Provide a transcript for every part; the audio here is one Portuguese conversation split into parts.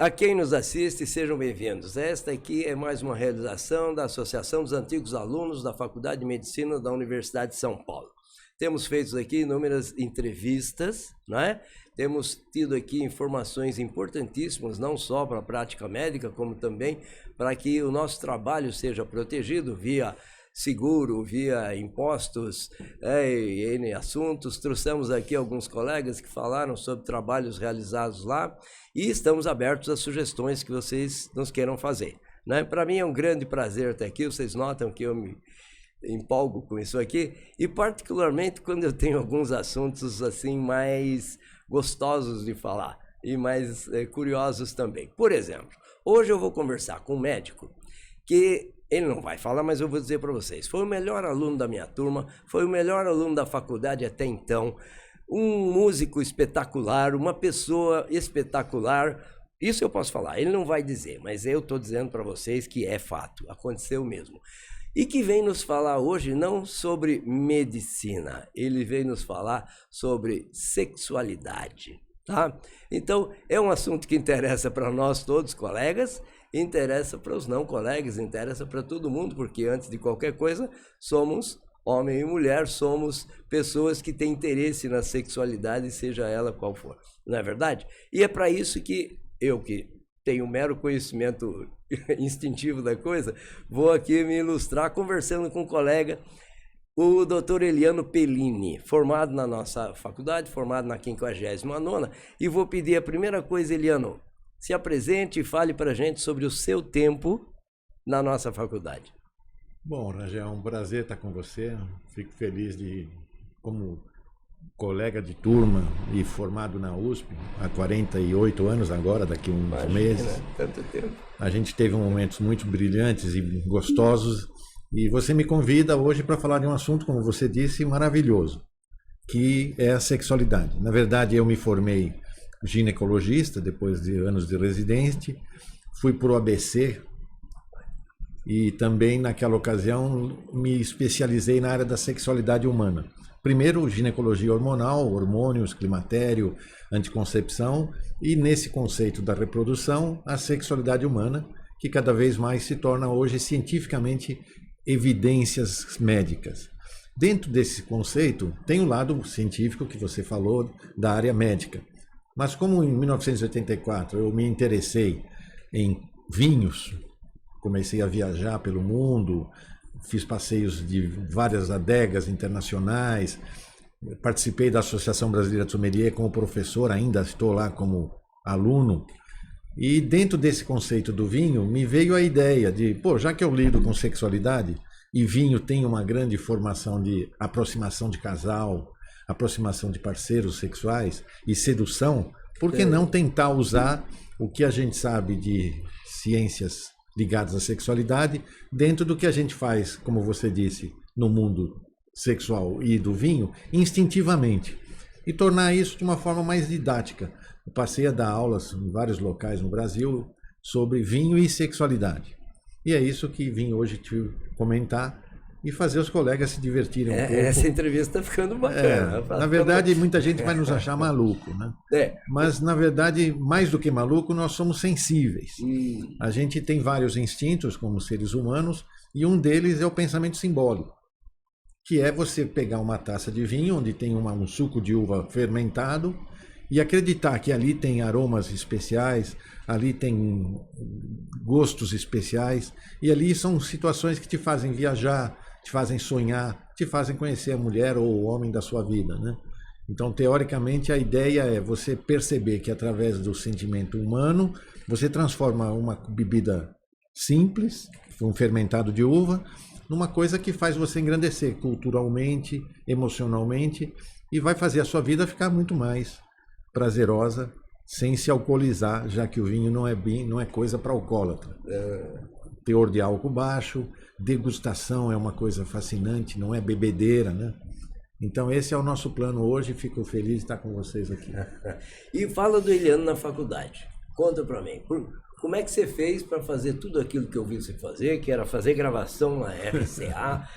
A quem nos assiste, sejam bem-vindos. Esta aqui é mais uma realização da Associação dos Antigos Alunos da Faculdade de Medicina da Universidade de São Paulo. Temos feito aqui inúmeras entrevistas, né? Temos tido aqui informações importantíssimas, não só para a prática médica, como também para que o nosso trabalho seja protegido via seguro, via impostos, N assuntos. Trouxemos aqui alguns colegas que falaram sobre trabalhos realizados lá e estamos abertos a sugestões que vocês nos queiram fazer, né? Para mim é um grande prazer estar aqui, vocês notam que eu me empolgo com isso aqui, e particularmente quando eu tenho alguns assuntos assim mais gostosos de falar e mais curiosos também. Por exemplo, hoje eu vou conversar com um médico que ele não vai falar, mas eu vou dizer para vocês, foi o melhor aluno da minha turma, foi o melhor aluno da faculdade até então, um músico espetacular, uma pessoa espetacular. Isso eu posso falar, ele não vai dizer, mas eu estou dizendo para vocês que é fato, aconteceu mesmo. E que vem nos falar hoje não sobre medicina, ele vem nos falar sobre sexualidade, tá? Então, é um assunto que interessa para nós todos, colegas, interessa para os não colegas, interessa para todo mundo, porque antes de qualquer coisa, somos homem e mulher, somos pessoas que têm interesse na sexualidade, seja ela qual for, não é verdade? E é para isso que eu, que tenho um mero conhecimento instintivo da coisa, vou aqui me ilustrar conversando com um colega, o Dr. Eliano Pellini, formado na nossa faculdade, formado na 59ª, e vou pedir a primeira coisa, Eliano, se apresente e fale para a gente sobre o seu tempo na nossa faculdade. Bom, Rangel, é um prazer estar com você, fico feliz de, como colega de turma e formado na USP há 48 anos agora, daqui a uns meses. Tanto tempo. A gente teve momentos muito brilhantes e gostosos e você me convida hoje para falar de um assunto, como você disse, maravilhoso, que é a sexualidade. Na verdade, eu me formei ginecologista depois de anos de residente, fui para o ABC e também naquela ocasião me especializei na área da sexualidade humana. Primeiro, ginecologia hormonal, hormônios, climatério, anticoncepção e nesse conceito da reprodução, a sexualidade humana, que cada vez mais se torna hoje cientificamente evidências médicas. Dentro desse conceito, tem o lado científico que você falou da área médica. Mas como em 1984 eu me interessei em vinhos, comecei a viajar pelo mundo, fiz passeios de várias adegas internacionais, participei da Associação Brasileira de Sommelier como professor, ainda estou lá como aluno. E dentro desse conceito do vinho, me veio a ideia de, já que eu lido com sexualidade, e vinho tem uma grande formação de aproximação de casal, aproximação de parceiros sexuais e sedução, por que não tentar usar o que a gente sabe de ciências ligadas à sexualidade, dentro do que a gente faz, como você disse, no mundo sexual e do vinho, instintivamente, e tornar isso de uma forma mais didática. Eu passei a dar aulas em vários locais no Brasil sobre vinho e sexualidade. E é isso que vim hoje te comentar e fazer os colegas se divertirem um pouco. Essa entrevista está ficando bacana. Na verdade, muita gente vai nos achar maluco, né? Mas, na verdade, mais do que maluco, nós somos sensíveis. A gente tem vários instintos como seres humanos e um deles é o pensamento simbólico, que é você pegar uma taça de vinho onde tem um suco de uva fermentado e acreditar que ali tem aromas especiais, ali tem gostos especiais e ali são situações que te fazem viajar, te fazem sonhar, te fazem conhecer a mulher ou o homem da sua vida, né? Então, teoricamente, a ideia é você perceber que através do sentimento humano, você transforma uma bebida simples, um fermentado de uva, numa coisa que faz você engrandecer culturalmente, emocionalmente e vai fazer a sua vida ficar muito mais prazerosa, sem se alcoolizar, já que o vinho não é coisa para alcoólatra. Teor de álcool baixo, degustação é uma coisa fascinante, não é bebedeira, né? Então esse é o nosso plano hoje, fico feliz de estar com vocês aqui. E fala do Eliano na faculdade, conta para mim, como é que você fez para fazer tudo aquilo que eu vi você fazer, que era fazer gravação na RCA,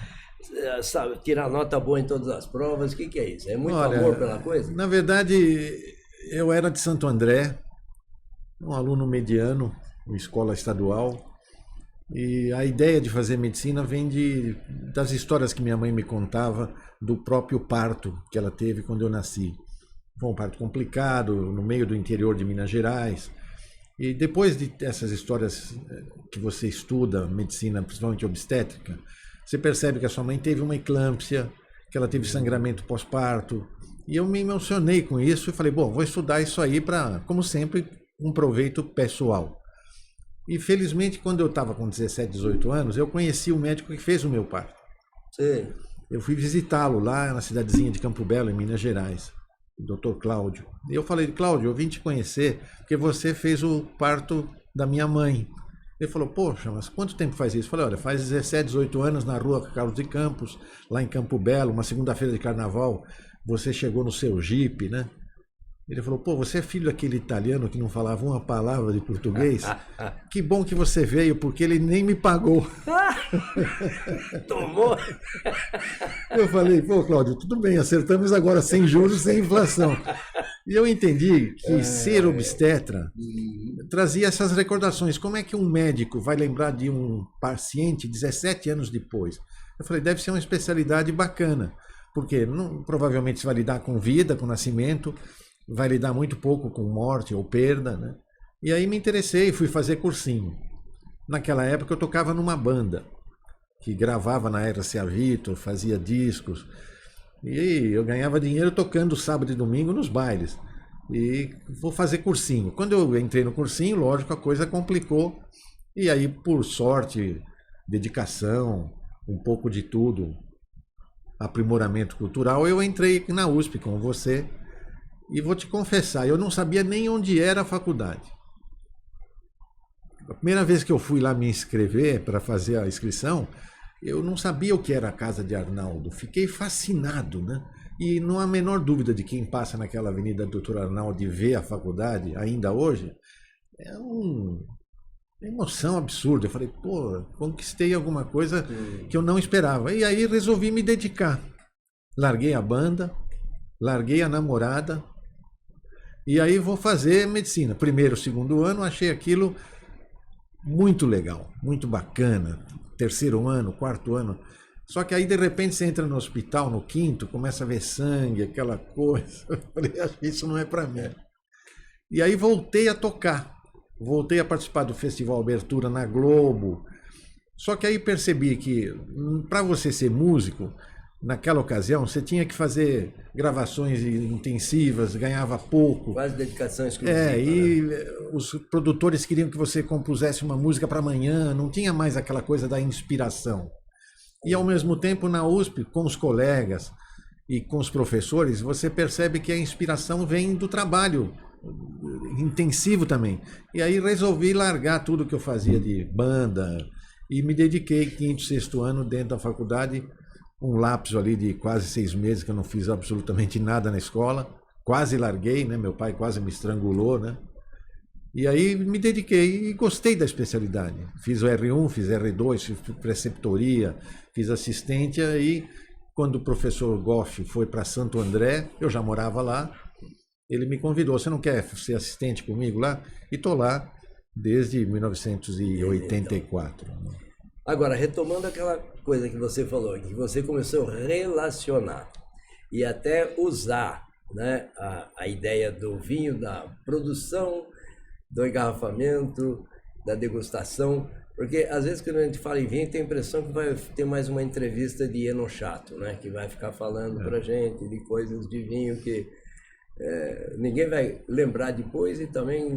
sabe, tirar nota boa em todas as provas, o que é isso? É muito amor pela coisa? Na verdade, eu era de Santo André, um aluno mediano, uma escola estadual. E a ideia de fazer medicina vem das histórias que minha mãe me contava do próprio parto que ela teve quando eu nasci. Foi um parto complicado, no meio do interior de Minas Gerais. E depois dessas histórias que você estuda, medicina, principalmente obstétrica, você percebe que a sua mãe teve uma eclâmpsia, que ela teve sangramento pós-parto. E eu me emocionei com isso e falei, bom, vou estudar isso aí para, como sempre, um proveito pessoal. E felizmente, quando eu estava com 17, 18 anos, eu conheci o médico que fez o meu parto. Sim. Eu fui visitá-lo lá na cidadezinha de Campo Belo, em Minas Gerais, o Dr. Cláudio. E eu falei, Cláudio, eu vim te conhecer porque você fez o parto da minha mãe. Ele falou, poxa, mas quanto tempo faz isso? Eu falei, olha, faz 17, 18 anos na rua Carlos de Campos, lá em Campo Belo, uma segunda-feira de carnaval, você chegou no seu jipe, né? Ele falou, pô, você é filho daquele italiano que não falava uma palavra de português? Que bom que você veio, porque ele nem me pagou. Tomou? Eu falei, pô, Cláudio, tudo bem, acertamos agora sem juros, sem inflação. E eu entendi que ser obstetra trazia essas recordações. Como é que um médico vai lembrar de um paciente 17 anos depois? Eu falei, deve ser uma especialidade bacana, porque provavelmente você vai lidar com vida, com nascimento, vai lidar muito pouco com morte ou perda, né? E aí me interessei, fui fazer cursinho. Naquela época eu tocava numa banda, que gravava na RCA Victor, fazia discos, e eu ganhava dinheiro tocando sábado e domingo nos bailes. E vou fazer cursinho. Quando eu entrei no cursinho, lógico, a coisa complicou, e aí, por sorte, dedicação, um pouco de tudo, aprimoramento cultural, eu entrei na USP com você. E vou te confessar, eu não sabia nem onde era a faculdade. A primeira vez que eu fui lá me inscrever para fazer a inscrição, eu não sabia o que era a casa de Arnaldo. Fiquei fascinado, né? E não há a menor dúvida de quem passa naquela Avenida Doutor Arnaldo e vê a faculdade, ainda hoje, é uma emoção absurda. Eu falei, pô, conquistei alguma coisa que eu não esperava. E aí resolvi me dedicar. Larguei a banda, larguei a namorada, e aí vou fazer medicina. Primeiro, segundo ano, achei aquilo muito legal, muito bacana. Terceiro ano, quarto ano. Só que aí, de repente, você entra no hospital, no quinto, começa a ver sangue, aquela coisa. Eu falei, acho que isso não é para mim. E aí voltei a tocar. Voltei a participar do Festival Abertura na Globo. Só que aí percebi que, para você ser músico, naquela ocasião, você tinha que fazer gravações intensivas, ganhava pouco. Quase dedicação exclusiva. E os produtores queriam que você compusesse uma música para amanhã, não tinha mais aquela coisa da inspiração. E, ao mesmo tempo, na USP, com os colegas e com os professores, você percebe que a inspiração vem do trabalho intensivo também. E aí resolvi largar tudo que eu fazia de banda e me dediquei, quinto, sexto ano, dentro da faculdade, um lapso ali de quase 6 meses que eu não fiz absolutamente nada na escola, quase larguei, né? Meu pai quase me estrangulou, né? E aí me dediquei e gostei da especialidade. Fiz o R1, fiz R2, fiz preceptoria, fiz assistente, e quando o professor Goff foi para Santo André, eu já morava lá, ele me convidou, você não quer ser assistente comigo lá? E estou lá desde 1984. Agora, retomando aquela coisa que você falou, que você começou a relacionar e até usar, né, a ideia do vinho, da produção, do engarrafamento, da degustação, porque às vezes quando a gente fala em vinho, tem a impressão que vai ter mais uma entrevista de enochato, né, que vai ficar falando pra gente de coisas de vinho que ninguém vai lembrar depois e também,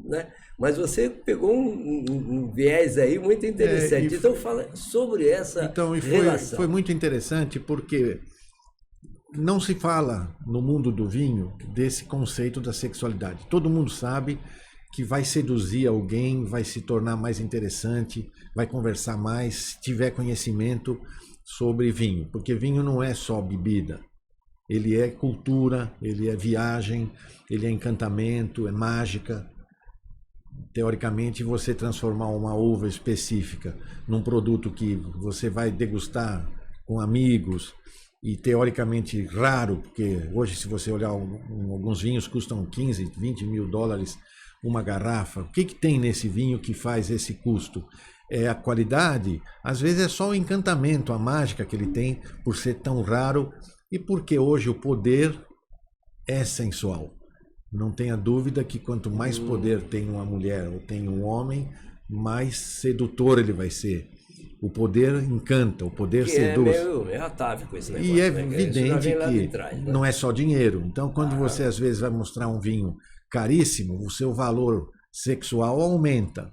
né? Mas você pegou um viés aí muito interessante. Então fala sobre essa relação. Foi muito interessante porque não se fala no mundo do vinho desse conceito da sexualidade. Todo mundo sabe que vai seduzir alguém, vai se tornar mais interessante, vai conversar mais, se tiver conhecimento sobre vinho. Porque vinho não é só bebida. Ele é cultura, ele é viagem, ele é encantamento, é mágica. Teoricamente, você transformar uma uva específica num produto que você vai degustar com amigos e teoricamente raro, porque hoje, se você olhar alguns vinhos custam 15, 20 mil dólares uma garrafa? O que tem nesse vinho que faz esse custo? É a qualidade? Às vezes é só o encantamento, a mágica que ele tem por ser tão raro e porque hoje o poder é sensual. Não tenha dúvida que quanto mais poder tem uma mulher ou tem um homem, mais sedutor ele vai ser. O poder encanta, o poder que seduz. É meio atávico esse negócio. E é né? evidente que trás, né? não é só dinheiro. Então, quando você às vezes vai mostrar um vinho caríssimo, o seu valor sexual aumenta.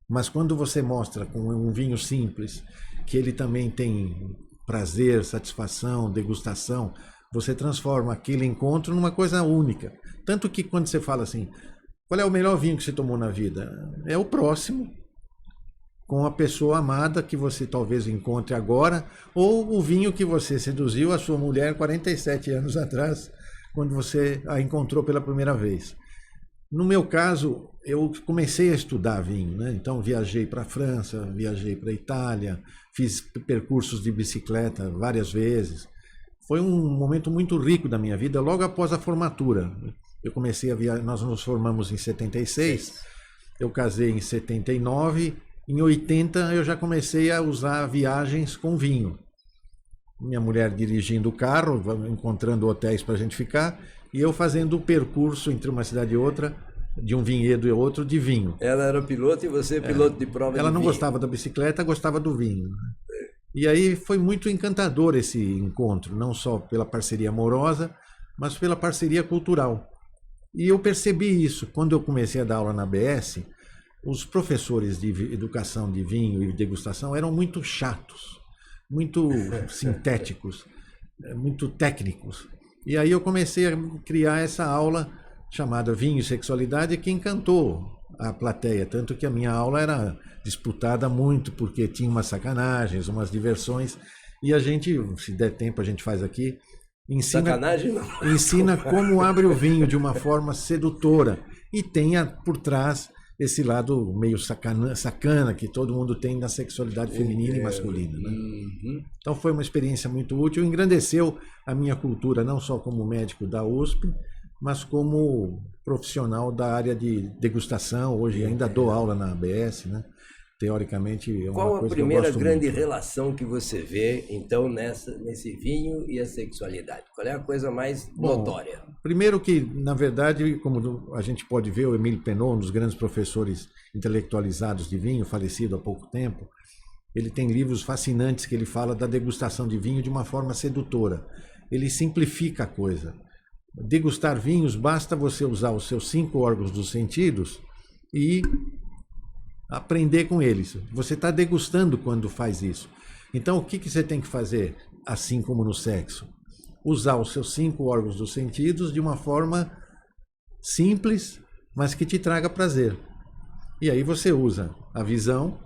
Mas quando você mostra com um vinho simples, que ele também tem prazer, satisfação, degustação, você transforma aquele encontro numa coisa única. Tanto que quando você fala assim, qual é o melhor vinho que você tomou na vida? É o próximo, com a pessoa amada que você talvez encontre agora, ou o vinho que você seduziu a sua mulher 47 anos atrás, quando você a encontrou pela primeira vez. No meu caso, eu comecei a estudar vinho, né? Então viajei para a França, viajei para a Itália, fiz percursos de bicicleta várias vezes. Foi um momento muito rico da minha vida, logo após a formatura. Eu comecei a viajar, nós nos formamos em 76, eu casei em 79, em 80 eu já comecei a usar viagens com vinho. Minha mulher dirigindo o carro, encontrando hotéis para a gente ficar, e eu fazendo o percurso entre uma cidade e outra, de um vinhedo e outro, de vinho. Ela era piloto e você piloto de prova de vinho. Ela não gostava da bicicleta, gostava do vinho. E aí foi muito encantador esse encontro, não só pela parceria amorosa, mas pela parceria cultural. E eu percebi isso quando eu comecei a dar aula na ABS. Os professores de educação de vinho e degustação eram muito chatos, muito sintéticos, muito técnicos. E aí eu comecei a criar essa aula chamada Vinho e Sexualidade, que encantou a plateia, tanto que a minha aula era disputada muito, porque tinha umas sacanagens, umas diversões, e a gente, se der tempo, a gente faz aqui, ensina como abre o vinho de uma forma sedutora, e tenha por trás esse lado meio sacana que todo mundo tem na sexualidade feminina e masculina. Né? Então foi uma experiência muito útil, engrandeceu a minha cultura, não só como médico da USP, mas como profissional da área de degustação. Hoje ainda dou aula na ABS, né? Teoricamente é uma Qual coisa a primeira que eu gosto grande muito. Relação que você vê, então, nesse vinho e a sexualidade? Qual é a coisa mais notória? Primeiro que, na verdade, como a gente pode ver, o Emile Penot, um dos grandes professores intelectualizados de vinho, falecido há pouco tempo, ele tem livros fascinantes que ele fala da degustação de vinho de uma forma sedutora. Ele simplifica a coisa. Degustar vinhos, basta você usar os seus 5 órgãos dos sentidos e aprender com eles. Você está degustando quando faz isso. Então, o que você tem que fazer, assim como no sexo? Usar os seus 5 órgãos dos sentidos de uma forma simples, mas que te traga prazer. E aí você usa a visão,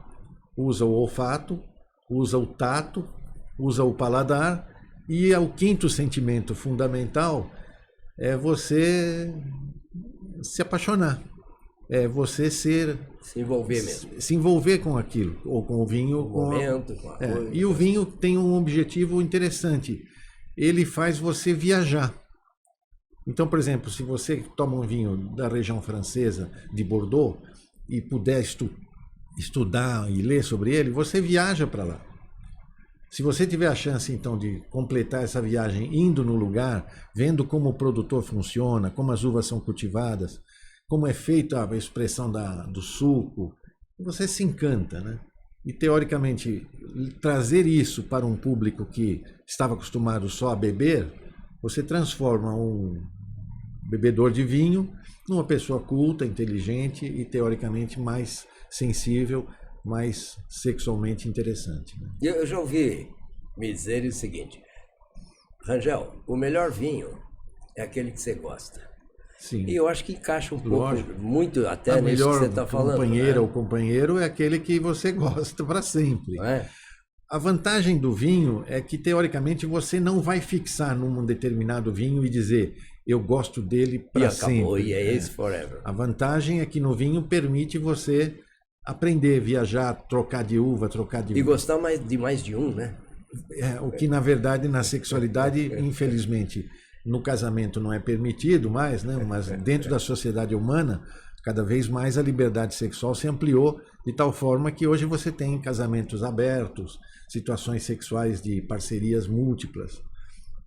usa o olfato, usa o tato, usa o paladar, e o quinto sentimento fundamental é você se apaixonar. É você se envolver mesmo. Se envolver com aquilo, ou com o vinho. Com a coisa. E o vinho tem um objetivo interessante. Ele faz você viajar. Então, por exemplo, se você toma um vinho da região francesa, de Bordeaux, e puder estudar e ler sobre ele, você viaja para lá. Se você tiver a chance, então, de completar essa viagem indo no lugar, vendo como o produtor funciona, como as uvas são cultivadas, como é feita a expressão do suco, você se encanta, né? E, teoricamente, trazer isso para um público que estava acostumado só a beber, você transforma um bebedor de vinho numa pessoa culta, inteligente e, teoricamente, mais sensível, mais sexualmente interessante. Né? Eu já ouvi me dizer o seguinte: Rangel, o melhor vinho é aquele que você gosta. Sim. E eu acho que encaixa um pouco, muito até nisso que você está falando. Companheira ou companheiro é aquele que você gosta para sempre. Não é? A vantagem do vinho é que, teoricamente, você não vai fixar num determinado vinho e dizer eu gosto dele para sempre. Acabou, e é esse forever. A vantagem é que no vinho permite você aprender, viajar, trocar de uva, trocar de... E gostar de mais de um, né? O que, na verdade, na sexualidade, infelizmente, no casamento não é permitido mais, né? Mas dentro da sociedade humana, Cada vez mais a liberdade sexual se ampliou de tal forma que hoje você tem casamentos abertos, situações sexuais de parcerias múltiplas.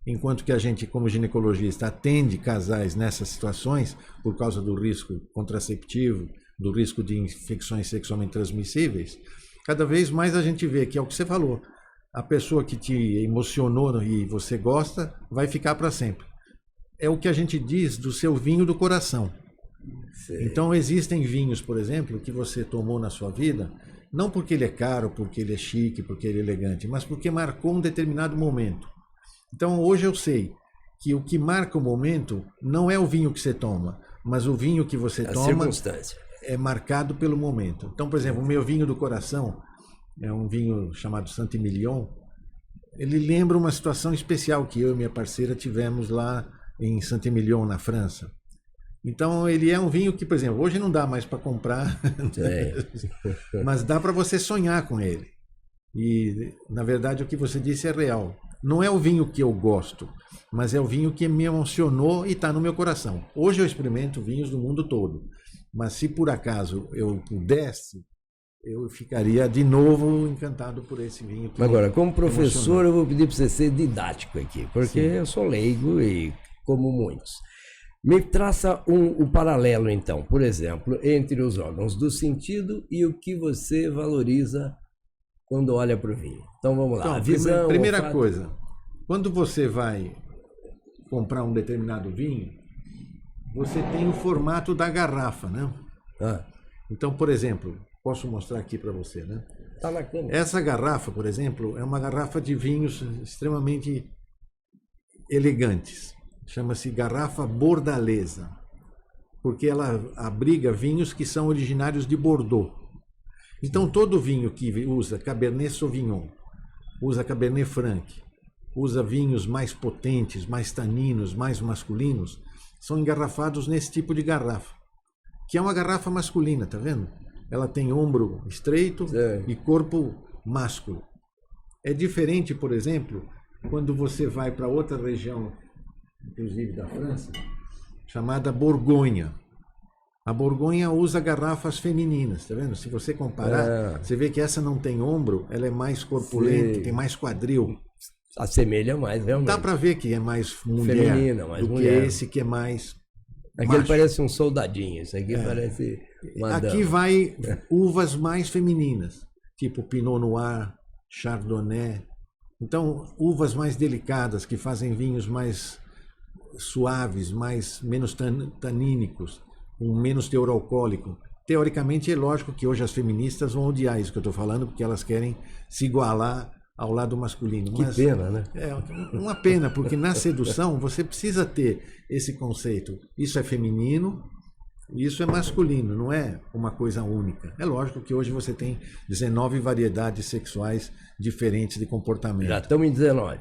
Enquanto que a gente, como ginecologista, atende casais nessas situações por causa do risco contraceptivo, do risco de infecções sexualmente transmissíveis, cada vez mais a gente vê que é o que você falou. A pessoa que te emocionou e você gosta vai ficar para sempre. É o que a gente diz do seu vinho do coração. Sei. Então existem vinhos, por exemplo, que você tomou na sua vida, não porque ele é caro, porque ele é chique, porque ele é elegante, mas porque marcou um determinado momento. Então hoje eu sei que o que marca o momento não é o vinho que você toma, mas o vinho que você toma é marcado pelo momento. Então, por exemplo, o meu vinho do coração é um vinho chamado Saint-Emilion. Ele lembra uma situação especial que eu e minha parceira tivemos lá em Saint-Emilion, na França. Então ele é um vinho que, por exemplo, hoje não dá mais para comprar, mas dá para você sonhar com ele. E, na verdade, o que você disse é real. Não é o vinho que eu gosto, mas é o vinho que me emocionou e está no meu coração. Hoje eu experimento vinhos do mundo todo, mas se por acaso eu pudesse, eu ficaria de novo encantado por esse vinho. Agora, como professor, eu vou pedir para você ser didático aqui, porque eu sou leigo e como muitos. Me traça um paralelo, então, por exemplo, entre os órgãos do sentido e o que você valoriza quando olha para o vinho. Então vamos lá. Então, a visão, primeira coisa, quando você vai comprar um determinado vinho, você tem o formato da garrafa, né? Então, por exemplo, posso mostrar aqui para você, né? Tá na câmera. Essa garrafa, por exemplo, é uma garrafa de vinhos extremamente elegantes. Chama-se garrafa bordalesa, porque ela abriga vinhos que são originários de Bordeaux. Então, todo vinho que usa Cabernet Sauvignon, usa Cabernet Franc, usa vinhos mais potentes, mais taninos, mais masculinos, são engarrafados nesse tipo de garrafa, que é uma garrafa masculina, tá vendo? Ela tem ombro estreito e corpo másculo. É diferente, por exemplo, quando você vai para outra região, inclusive da França, chamada Borgonha. A Borgonha usa garrafas femininas, tá vendo? Se você comparar, você vê que essa não tem ombro, ela é mais corpulenta, tem mais quadril. Assemelha mais, realmente. Dá para ver que é mais mulher feminina, mais do mulher. Que esse que é mais aquele macho. Parece um soldadinho, esse aqui parece uma Aqui dama. vai uvas mais femininas, tipo Pinot Noir, Chardonnay. Então, uvas mais delicadas, que fazem vinhos mais suaves, menos tanínicos, com menos teor alcoólico. Teoricamente, é lógico que hoje as feministas vão odiar isso que eu estou falando, porque elas querem se igualar ao lado masculino. Que pena, né? É uma pena, porque na sedução você precisa ter esse conceito. Isso é feminino, isso é masculino, não é uma coisa única. É lógico que hoje você tem 19 variedades sexuais diferentes de comportamento. Já estamos em 19.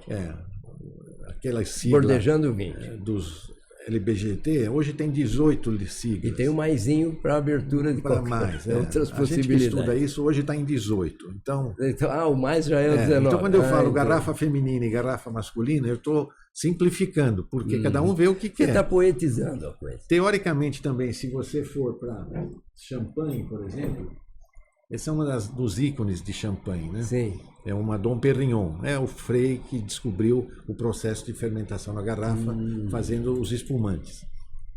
Aquela sigla bordejando 20. Dos LBGT, hoje tem 18 siglas. E tem um maisinho para abertura de outras possibilidades. A gente que estuda isso hoje está em 18. Então, o mais já é o 19. Então, quando eu falo garrafa feminina e garrafa masculina, eu estou simplificando, porque cada um vê o que quer. Você está poetizando a coisa. Teoricamente também, se você for para champanhe, por exemplo, esse é um dos ícones de champanhe, né? Sim. É uma Dom Perignon. É o Frei que descobriu o processo de fermentação na garrafa, fazendo os espumantes.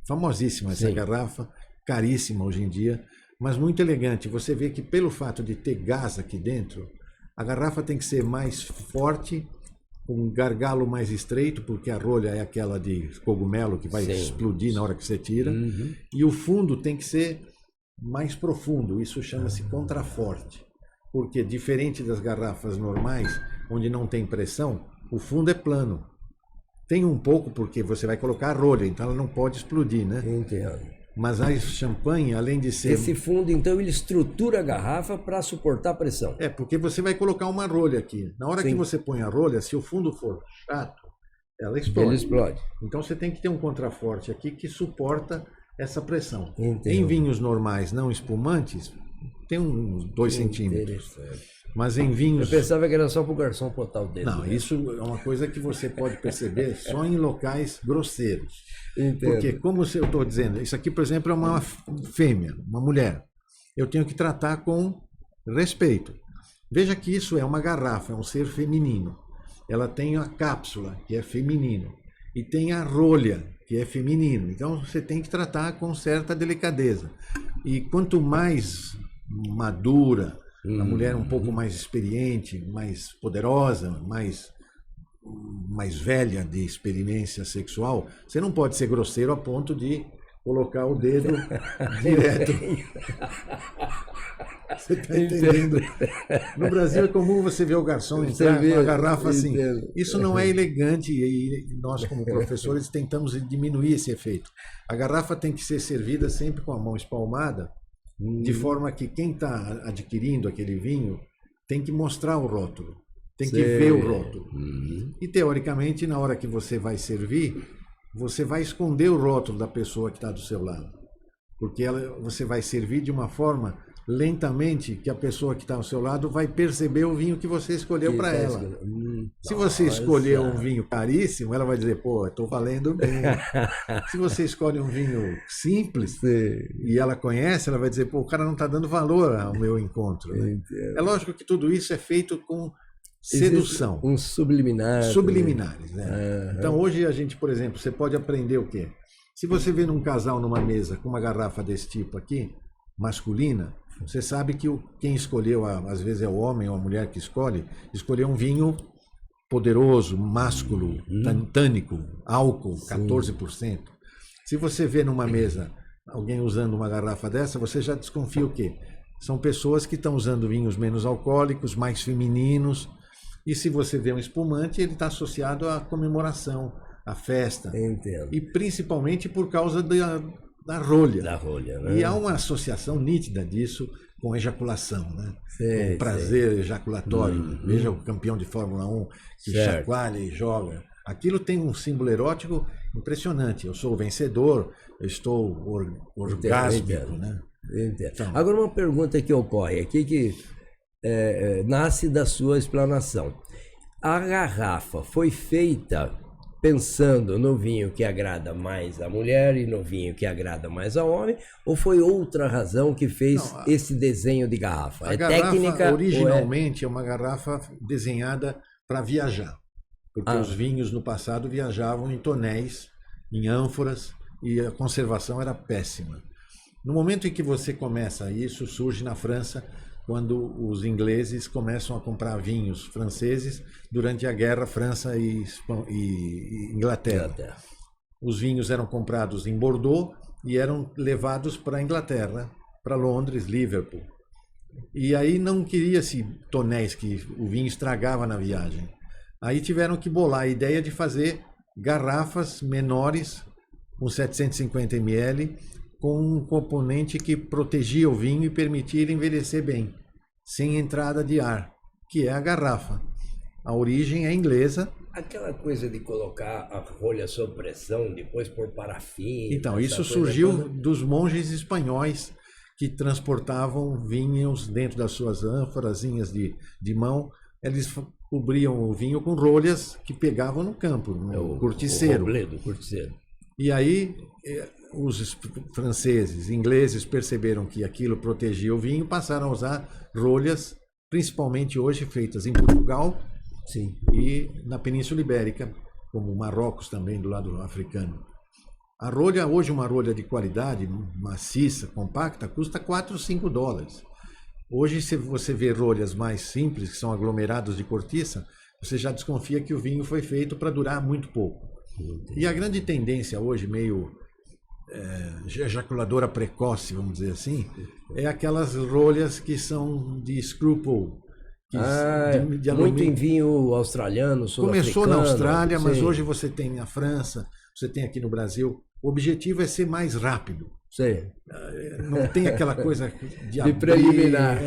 Famosíssima essa garrafa, caríssima hoje em dia, mas muito elegante. Você vê que pelo fato de ter gás aqui dentro, a garrafa tem que ser mais forte, com um gargalo mais estreito, porque a rolha é aquela de cogumelo que vai explodir na hora que você tira, e o fundo tem que ser mais profundo, isso chama-se contraforte, porque diferente das garrafas normais, onde não tem pressão, o fundo é plano. Tem um pouco porque você vai colocar a rolha, então ela não pode explodir, né? Entendo. Mas a champanhe, além de ser... Esse fundo, então, ele estrutura a garrafa para suportar a pressão. Porque você vai colocar uma rolha aqui. Na hora que você põe a rolha, se o fundo for chato, ela explode. Ele explode. Então você tem que ter um contraforte aqui que suporta essa pressão. Entendo. Em vinhos normais, não espumantes, tem uns 2 centímetros. Mas em Eu vinhos... pensava que era só para o garçom botar o dedo. Não, né? isso é uma coisa que você pode perceber só em locais grosseiros. Entendo. Porque, como eu estou dizendo, isso aqui, por exemplo, é uma fêmea, uma mulher. Eu tenho que tratar com respeito. Veja que isso é uma garrafa, é um ser feminino. Ela tem a cápsula, que é feminino, e tem a rolha, que é feminino. Então, você tem que tratar com certa delicadeza. E quanto mais madura, a mulher um pouco mais experiente, mais poderosa, mais velha de experiência sexual, você não pode ser grosseiro a ponto de colocar o dedo direto. Você está entendendo? No Brasil é comum você ver o garçom entrar com uma garrafa assim. Isso não é elegante e nós, como professores, tentamos diminuir esse efeito. A garrafa tem que ser servida sempre com a mão espalmada, de forma que quem está adquirindo aquele vinho tem que mostrar o rótulo, tem que ver o rótulo. E, teoricamente, na hora que você vai servir, você vai esconder o rótulo da pessoa que está do seu lado. Porque você vai servir de uma forma lentamente que a pessoa que está ao seu lado vai perceber o vinho que você escolheu para ela. Se você escolher um vinho caríssimo, ela vai dizer, pô, estou valendo bem. Se você escolhe um vinho simples e ela conhece, ela vai dizer, pô, o cara não está dando valor ao meu encontro. Né? É lógico que tudo isso é feito com sedução. Uns subliminares. Subliminares, né? Então hoje a gente, por exemplo, você pode aprender o quê? Se você vê num casal numa mesa com uma garrafa desse tipo aqui, masculina, você sabe que quem escolheu, às vezes é o homem ou a mulher que escolheu um vinho poderoso, másculo, tânico, álcool, 14%. Se você vê numa mesa alguém usando uma garrafa dessa, você já desconfia o quê? São pessoas que estão usando vinhos menos alcoólicos, mais femininos. E se você vê um espumante, ele está associado à comemoração, à festa. Entendo. E principalmente por causa da rolha. Da rolha, né? E há uma associação nítida disso com ejaculação, né? Com prazer ejaculatório. Veja o campeão de Fórmula 1 que chacoalha e joga. Aquilo tem um símbolo erótico impressionante. Eu sou o vencedor, eu estou orgásmico, né? Então, agora uma pergunta que ocorre aqui que nasce da sua explanação. A garrafa foi feita pensando no vinho que agrada mais a mulher e no vinho que agrada mais ao homem, ou foi outra razão que fez esse desenho de garrafa? A garrafa, técnica originalmente é uma garrafa desenhada para viajar, porque os vinhos no passado viajavam em tonéis, em ânforas, e a conservação era péssima. No momento em que você começa, isso surge na França, quando os ingleses começam a comprar vinhos franceses durante a guerra França e Inglaterra. Os vinhos eram comprados em Bordeaux e eram levados para a Inglaterra, para Londres, Liverpool. E aí não queria-se tonéis que o vinho estragava na viagem. Aí tiveram que bolar a ideia de fazer garrafas menores, com 750 ml, com um componente que protegia o vinho e permitia ele envelhecer bem, sem entrada de ar, que é a garrafa. A origem é inglesa. Aquela coisa de colocar a rolha sob pressão, depois por parafina... Então, isso surgiu dos monges espanhóis que transportavam vinhos dentro das suas ânforazinhas de mão. Eles cobriam o vinho com rolhas que pegavam no campo, no corticeiro. O corticeiro. E aí os franceses, ingleses perceberam que aquilo protegia o vinho, passaram a usar rolhas, principalmente hoje feitas em Portugal e na Península Ibérica, como Marrocos também, do lado africano. A rolha, hoje uma rolha de qualidade, maciça, compacta, custa 4 ou 5 dólares. Hoje, se você vê rolhas mais simples, que são aglomerados de cortiça, você já desconfia que o vinho foi feito para durar muito pouco. E a grande tendência hoje, meio ejaculadora precoce, vamos dizer assim, é aquelas rolhas que são de scruple. De muito em vinho australiano, sul-africano. Começou na Austrália, mas hoje você tem na França, você tem aqui no Brasil. O objetivo é ser mais rápido. Não tem aquela coisa de abrir, preliminar.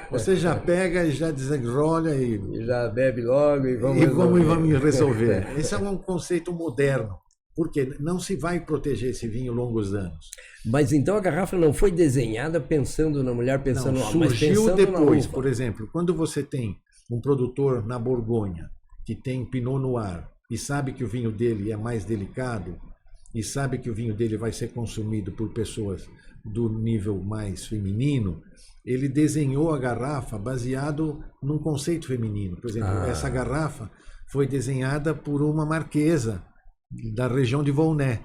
Você já pega e já desenrola e já bebe logo e vamos resolver. Esse é um conceito moderno Porque não se vai proteger esse vinho longos anos. Mas então a garrafa não foi desenhada pensando na mulher, pensando Não, mas surgiu pensando depois. na Por exemplo, quando você tem um produtor na Borgonha que tem Pinot Noir e sabe que o vinho dele é mais delicado e sabe que o vinho dele vai ser consumido por pessoas do nível mais feminino, ele desenhou a garrafa baseado num conceito feminino. Por exemplo, essa garrafa foi desenhada por uma marquesa da região de Volnay.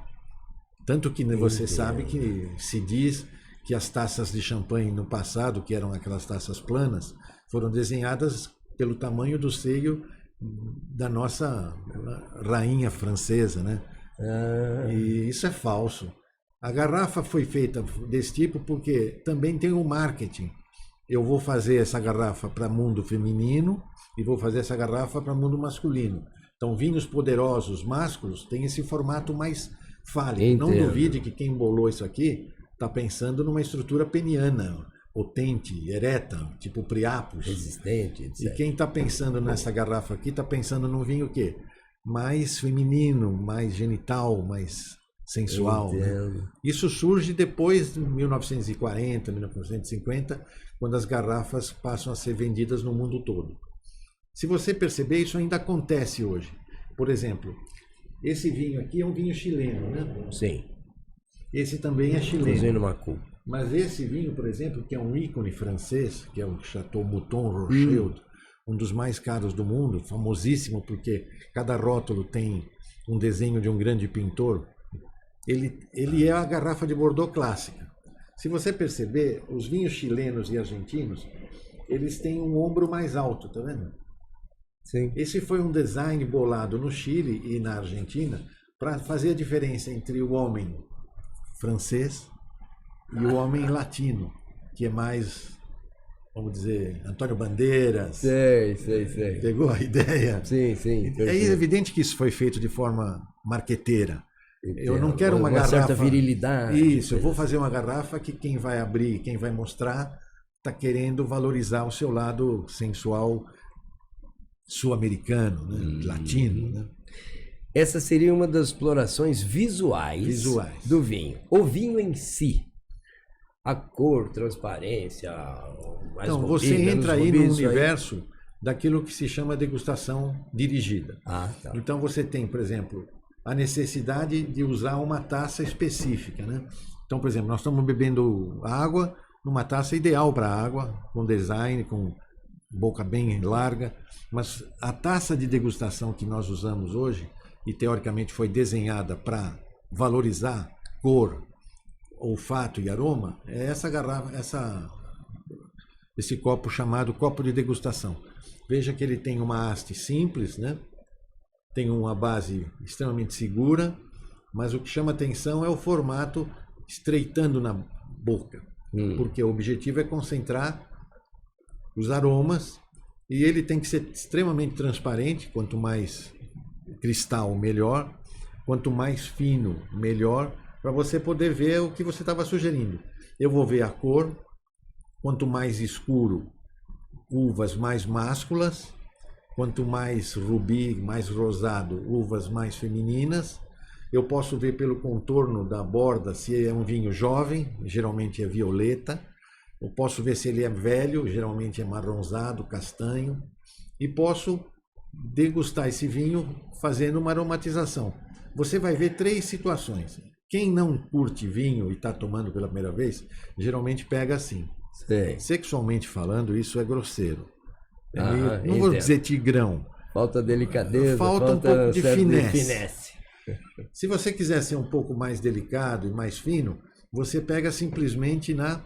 Tanto que você sabe que se diz que as taças de champanhe no passado, que eram aquelas taças planas, foram desenhadas pelo tamanho do seio da nossa rainha francesa, né? E isso é falso. A garrafa foi feita desse tipo porque também tem o marketing. Eu vou fazer essa garrafa para mundo feminino e vou fazer essa garrafa para mundo masculino. Então, vinhos poderosos másculos têm esse formato mais fálico. Entendo. Não duvide que quem bolou isso aqui está pensando numa estrutura peniana, potente, ereta, tipo Priapus. Resistente, etc. E quem está pensando nessa garrafa aqui está pensando num vinho o quê? Mais feminino, mais genital, mais sensual. Né? Isso surge depois de 1940, 1950, quando as garrafas passam a ser vendidas no mundo todo. Se você perceber, isso ainda acontece hoje. Por exemplo, esse vinho aqui é um vinho chileno, né? Sim. Esse também é chileno. Fazendo uma culpa. Mas esse vinho, por exemplo, que é um ícone francês, que é o Chateau Mouton Rothschild, um dos mais caros do mundo, famosíssimo porque cada rótulo tem um desenho de um grande pintor, ele é a garrafa de Bordeaux clássica. Se você perceber, os vinhos chilenos e argentinos, eles têm um ombro mais alto, tá vendo? Sim. Esse foi um design bolado no Chile e na Argentina para fazer a diferença entre o homem francês e o homem latino, que é mais, vamos dizer, Antônio Bandeiras. Sei. Pegou a ideia? Sim. É evidente que isso foi feito de forma marqueteira. Eu não quero uma garrafa... certa virilidade. Isso, eu vou fazer uma garrafa que quem vai abrir, quem vai mostrar, está querendo valorizar o seu lado sensual sul-americano, né? Latino. Né? Essa seria uma das explorações visuais do vinho. O vinho em si, a cor, transparência, mais então, roupida, você entra aí no rubiços, universo daquilo que se chama degustação dirigida. Tá. Então você tem, por exemplo, a necessidade de usar uma taça específica, né? Então, por exemplo, nós estamos bebendo água numa taça ideal para água, com design, com boca bem larga, mas a taça de degustação que nós usamos hoje, e teoricamente foi desenhada para valorizar cor, olfato e aroma, é essa garrafa, esse copo chamado copo de degustação. Veja que ele tem uma haste simples, né? Tem uma base extremamente segura, mas o que chama atenção é o formato estreitando na boca, porque o objetivo é concentrar os aromas e ele tem que ser extremamente transparente, quanto mais cristal, melhor, quanto mais fino, melhor, para você poder ver o que você estava sugerindo. Eu vou ver a cor, quanto mais escuro, uvas mais másculas, quanto mais rubi, mais rosado, uvas mais femininas. Eu posso ver pelo contorno da borda se é um vinho jovem, geralmente é violeta. Eu posso ver se ele é velho, geralmente é marronzado, castanho. E posso degustar esse vinho fazendo uma aromatização. Você vai ver 3 situações. Quem não curte vinho e está tomando pela primeira vez, geralmente pega assim. Sim. Sexualmente falando, isso é grosseiro. Não entendo. vou dizer tigrão. Falta delicadeza, Falta um pouco de certa finesse. Se você quiser ser um pouco mais delicado e mais fino, você pega simplesmente na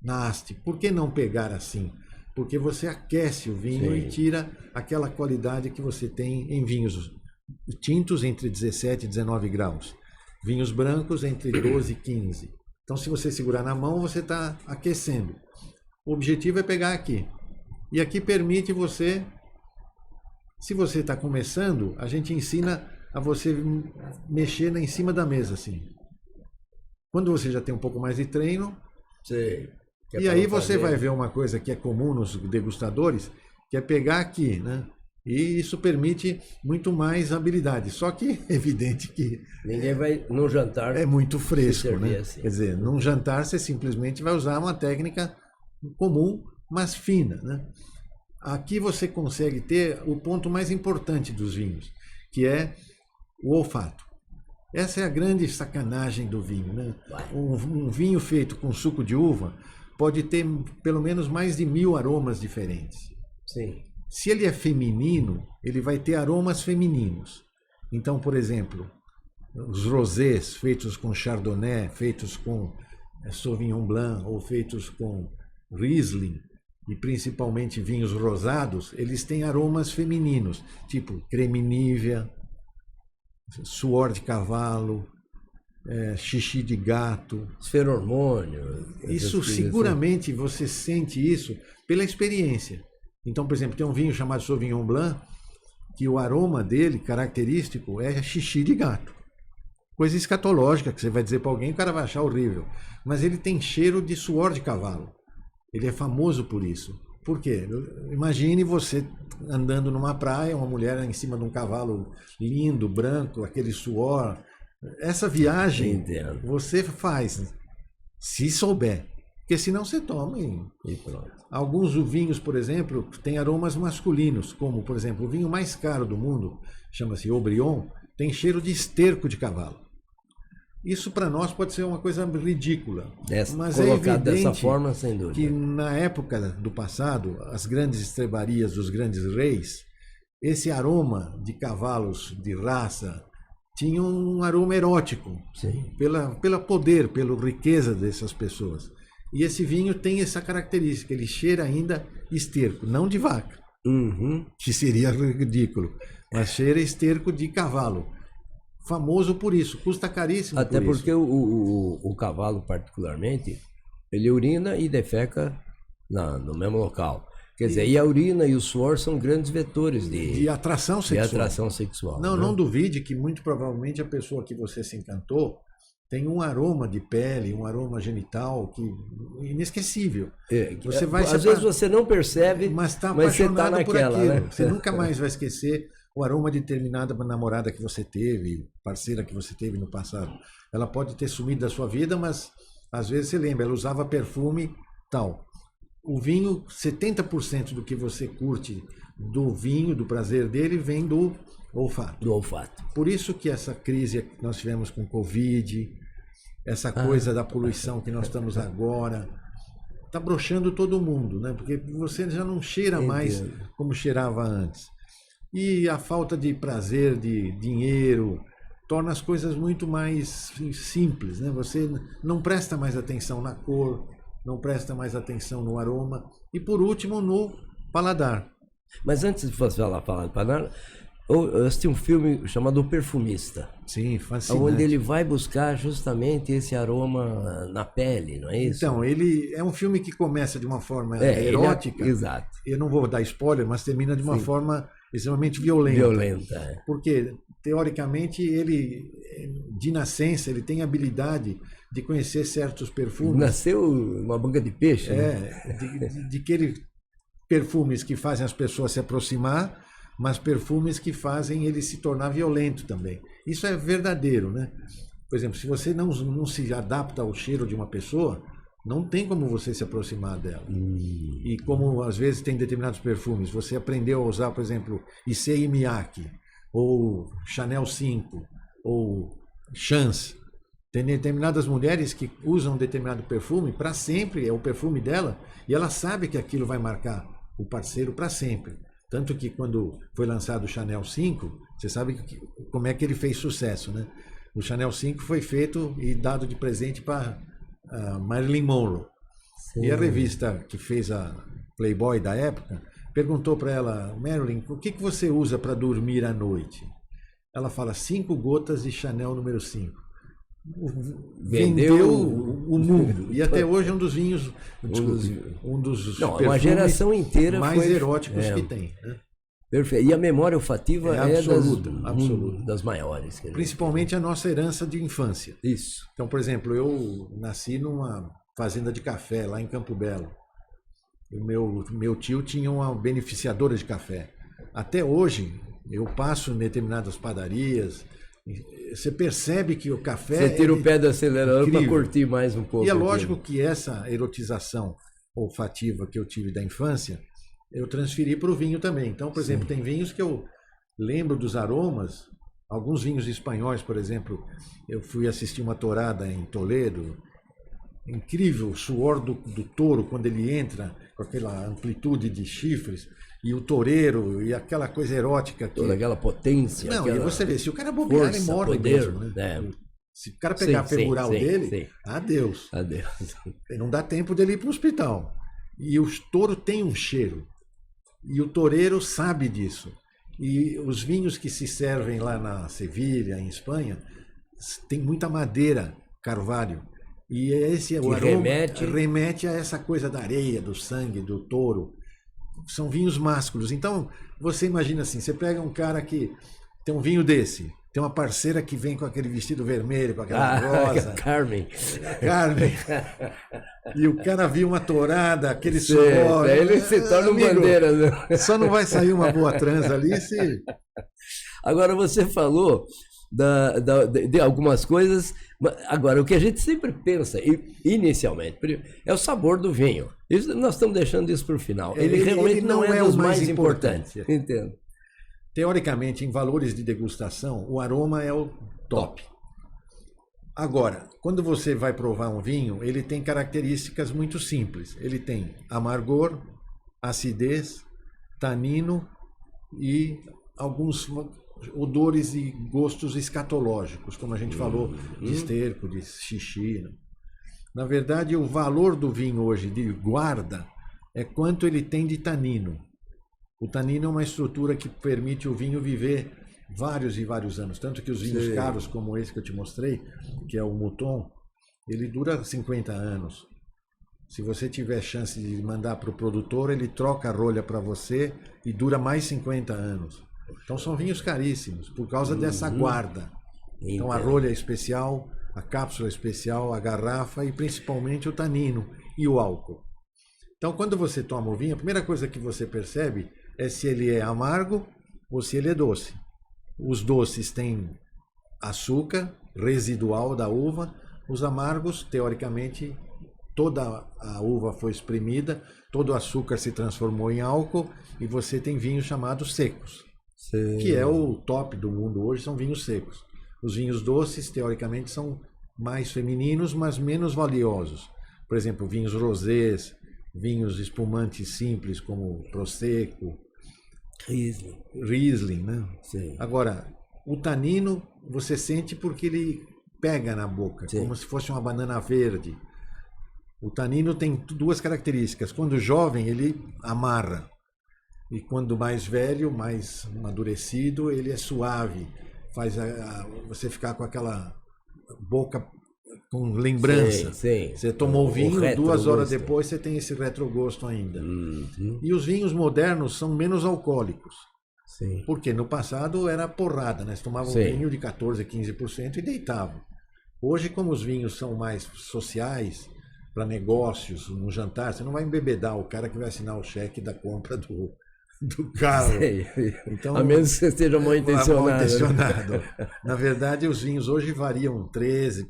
haste. Por que não pegar assim? Porque você aquece o vinho e tira aquela qualidade que você tem em vinhos tintos entre 17 e 19 graus. Vinhos brancos entre 12 e 15. Então, se você segurar na mão, você está aquecendo. O objetivo é pegar aqui. E aqui permite você, se você está começando, a gente ensina a você mexer em cima da mesa, assim. Quando você já tem um pouco mais de treino, e aí você vai ver uma coisa que é comum nos degustadores, que é pegar aqui, né? E isso permite muito mais habilidade. Só que é evidente que ninguém vai num jantar é muito fresco, né? assim. Quer dizer, num jantar você simplesmente vai usar uma técnica comum, mas fina, né? Aqui você consegue ter o ponto mais importante dos vinhos, que é o olfato. Essa é a grande sacanagem do vinho, né? Um vinho feito com suco de uva pode ter pelo menos mais de 1000 aromas diferentes. Sim. Se ele é feminino, ele vai ter aromas femininos. Então, por exemplo, os rosés feitos com chardonnay, feitos com sauvignon blanc ou feitos com riesling, e principalmente vinhos rosados, eles têm aromas femininos, tipo creme nívea, suor de cavalo, xixi de gato. Feromônio. Isso seguramente você sente isso pela experiência. Então, por exemplo, tem um vinho chamado Sauvignon Blanc, que o aroma dele, característico, é xixi de gato. Coisa escatológica, que você vai dizer para alguém, o cara vai achar horrível. Mas ele tem cheiro de suor de cavalo. Ele é famoso por isso. Por quê? Imagine você andando numa praia, uma mulher em cima de um cavalo lindo, branco, aquele suor. Essa viagem você faz, se souber. Porque senão você toma e pronto. Alguns vinhos, por exemplo, têm aromas masculinos, como, por exemplo, o vinho mais caro do mundo, chama-se Haut-Brion, tem cheiro de esterco de cavalo. Isso para nós pode ser uma coisa ridícula, mas é evidente dessa forma, sem dúvida, que na época do passado, as grandes estrebarias dos grandes reis, esse aroma de cavalos de raça tinha um aroma erótico, pela poder, pela riqueza dessas pessoas. E esse vinho tem essa característica, ele cheira ainda esterco, não de vaca, que seria ridículo, mas cheira esterco de cavalo. Famoso por isso, custa caríssimo. Até por porque isso. O cavalo, particularmente, ele urina e defeca no mesmo local. Quer dizer, e a urina e o suor são grandes vetores de atração sexual. De atração sexual. Não duvide que muito provavelmente a pessoa que você se encantou tem um aroma de pele, um aroma genital que inesquecível. Você vai às vezes você não percebe, mas está apaixonado por aquilo. Né? Você nunca mais vai esquecer o aroma de determinada namorada que você teve, parceira que você teve no passado. Ela pode ter sumido da sua vida, mas às vezes você lembra, ela usava perfume tal. O vinho, 70% do que você curte do vinho, do prazer dele, vem do olfato. Do olfato. Por isso que essa crise que nós tivemos com Covid, essa coisa da poluição que nós estamos agora, está broxando todo mundo, né? Porque você já não cheira mais como cheirava antes. E a falta de prazer, de dinheiro, torna as coisas muito mais simples, né? Você não presta mais atenção na cor, não presta mais atenção no aroma e, por último, no paladar. Mas antes de você falar do paladar, eu assisti um filme chamado O Perfumista. Sim, fascinante. Onde ele vai buscar justamente esse aroma na pele, não é isso? Então, ele é um filme que começa de uma forma erótica. Exato. Eu não vou dar spoiler, mas termina de uma forma extremamente violenta. Porque, teoricamente, ele, de nascença, ele tem habilidade de conhecer certos perfumes. Nasceu uma banca de peixe. De aqueles perfumes que fazem as pessoas se aproximar, mas perfumes que fazem ele se tornar violento também. Isso é verdadeiro, né? Por exemplo, se você não se adapta ao cheiro de uma pessoa, não tem como você se aproximar dela. E como às vezes tem determinados perfumes, você aprendeu a usar, por exemplo, Issey Miyake, ou Chanel 5, ou Chance. Tem determinadas mulheres que usam determinado perfume para sempre, é o perfume dela, e ela sabe que aquilo vai marcar o parceiro para sempre. Tanto que quando foi lançado o Chanel 5, você sabe como é que ele fez sucesso, né? O Chanel 5 foi feito e dado de presente para Marilyn Monroe. Sim. E a revista que fez a Playboy da época perguntou para ela: Marilyn, o que você usa para dormir à noite? Ela fala: 5 gotas de Chanel número 5. Vendeu o mundo. E até hoje é um dos vinhos, um dos uma geração inteira mais eróticos que tem. Né? Perfeito. E a memória olfativa é absoluta. Das maiores. Principalmente a nossa herança de infância. Isso. Então, por exemplo, eu nasci numa fazenda de café lá em Campo Belo. O meu tio tinha uma beneficiadora de café. Até hoje, eu passo em determinadas padarias, você percebe que o café... Você tira o pé do acelerador para curtir mais um pouco. E é lógico que essa erotização olfativa que eu tive da infância, eu transferi para o vinho também. Então, por exemplo, tem vinhos que eu lembro dos aromas, alguns vinhos espanhóis, por exemplo, eu fui assistir uma tourada em Toledo, incrível, o suor do touro quando ele entra com aquela amplitude de chifres, e o toureiro, e aquela coisa erótica. Toda aquela potência. Não, aquela... e você vê, se o cara bobear, ele morde mesmo, né? É. Se o cara pegar a femoral dele, adeus. Adeus. Não dá tempo dele ir para o hospital. E o touro tem um cheiro. E o toureiro sabe disso. E os vinhos que se servem lá na Sevilha, em Espanha, tem muita madeira, carvalho. E esse o aroma remete a essa coisa da areia, do sangue, do touro. São vinhos másculos. Então, você imagina assim, você pega um cara que tem um vinho desse, tem uma parceira que vem com aquele vestido vermelho, com aquela rosa. Carmen. E o cara viu uma tourada, aquele suor. Ele se torna um bandeira. Né? Só não vai sair uma boa trans ali se... Agora, você falou de algumas coisas. Agora, o que a gente sempre pensa, inicialmente, é o sabor do vinho. Isso, nós estamos deixando isso para o final. Ele realmente não é dos mais importantes. Entendo. Teoricamente, em valores de degustação, o aroma é o top. Agora, quando você vai provar um vinho, ele tem características muito simples. Ele tem amargor, acidez, tanino e alguns odores e gostos escatológicos, como a gente falou, de esterco, de xixi. Na verdade, o valor do vinho hoje de guarda é quanto ele tem de tanino. O tanino é uma estrutura que permite o vinho viver vários e vários anos. Tanto que os vinhos caros, como esse que eu te mostrei, que é o Mouton, ele dura 50 anos. Se você tiver chance de mandar para o produtor, ele troca a rolha para você e dura mais 50 anos. Então são vinhos caríssimos, por causa dessa guarda. Então a rolha é especial, a cápsula é especial, a garrafa e principalmente o tanino e o álcool. Então quando você toma o vinho, a primeira coisa que você percebe é se ele é amargo ou se ele é doce. Os doces têm açúcar residual da uva, os amargos, teoricamente, toda a uva foi espremida, todo o açúcar se transformou em álcool e você tem vinhos chamados secos. Sim. Que é o top do mundo hoje, são vinhos secos. Os vinhos doces, teoricamente, são mais femininos, mas menos valiosos. Por exemplo, vinhos rosés, vinhos espumantes simples, como Prosecco, Riesling, né? Sim. Agora, o tanino você sente porque ele pega na boca, como se fosse uma banana verde. O tanino tem duas características. Quando jovem, ele amarra. E quando mais velho, mais amadurecido, ele é suave. Faz você ficar com aquela boca com lembrança. Sim. Você tomou o vinho, 2 horas depois você tem esse retrogosto ainda. E os vinhos modernos são menos alcoólicos. Sim. Porque no passado era porrada, né? Você tomava um vinho de 14%, 15% e deitava. Hoje, como os vinhos são mais sociais, para negócios, no jantar, você não vai embebedar o cara que vai assinar o cheque da compra do carro. Então, a menos que você esteja mal intencionado. Na verdade, os vinhos hoje variam 13%,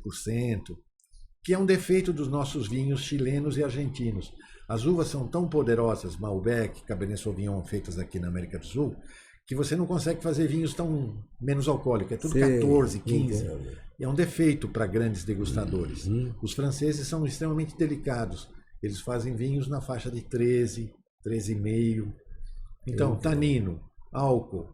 que é um defeito dos nossos vinhos chilenos e argentinos. As uvas são tão poderosas, Malbec, Cabernet Sauvignon, feitas aqui na América do Sul, que você não consegue fazer vinhos tão menos alcoólicos. É tudo 14, 15. E é um defeito para grandes degustadores. Os franceses são extremamente delicados. Eles fazem vinhos na faixa de 13, 13,5. Então, tanino, álcool,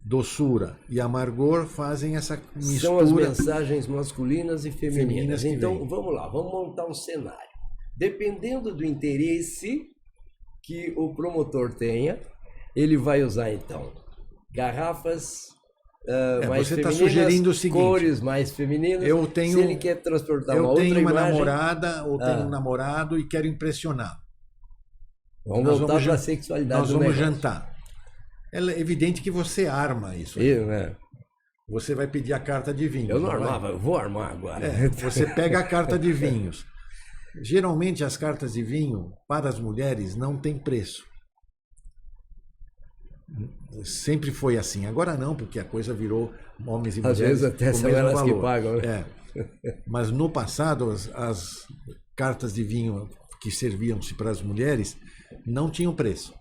doçura e amargor fazem essa mistura. São as mensagens masculinas e femininas. Então, vamos lá, vamos montar um cenário. Dependendo do interesse que o promotor tenha, ele vai usar, então, garrafas mais você femininas, está sugerindo o seguinte, cores mais femininas. Se ele quer transportar uma outra imagem... Eu tenho uma namorada ou tenho um namorado e quero impressionar. Vamos voltar para a sexualidade. Nós vamos jantar. É evidente que você arma isso. Você vai pedir a carta de vinhos. Eu não armava, eu vou armar agora. Você pega a carta de vinhos. Geralmente as cartas de vinho para as mulheres não têm preço. Sempre foi assim. Agora não, porque a coisa virou homens e Às mulheres vezes até com o são mesmo elas valor. que pagam, né? Mas no passado, as cartas de vinho que serviam-se para as mulheres não tinham preço.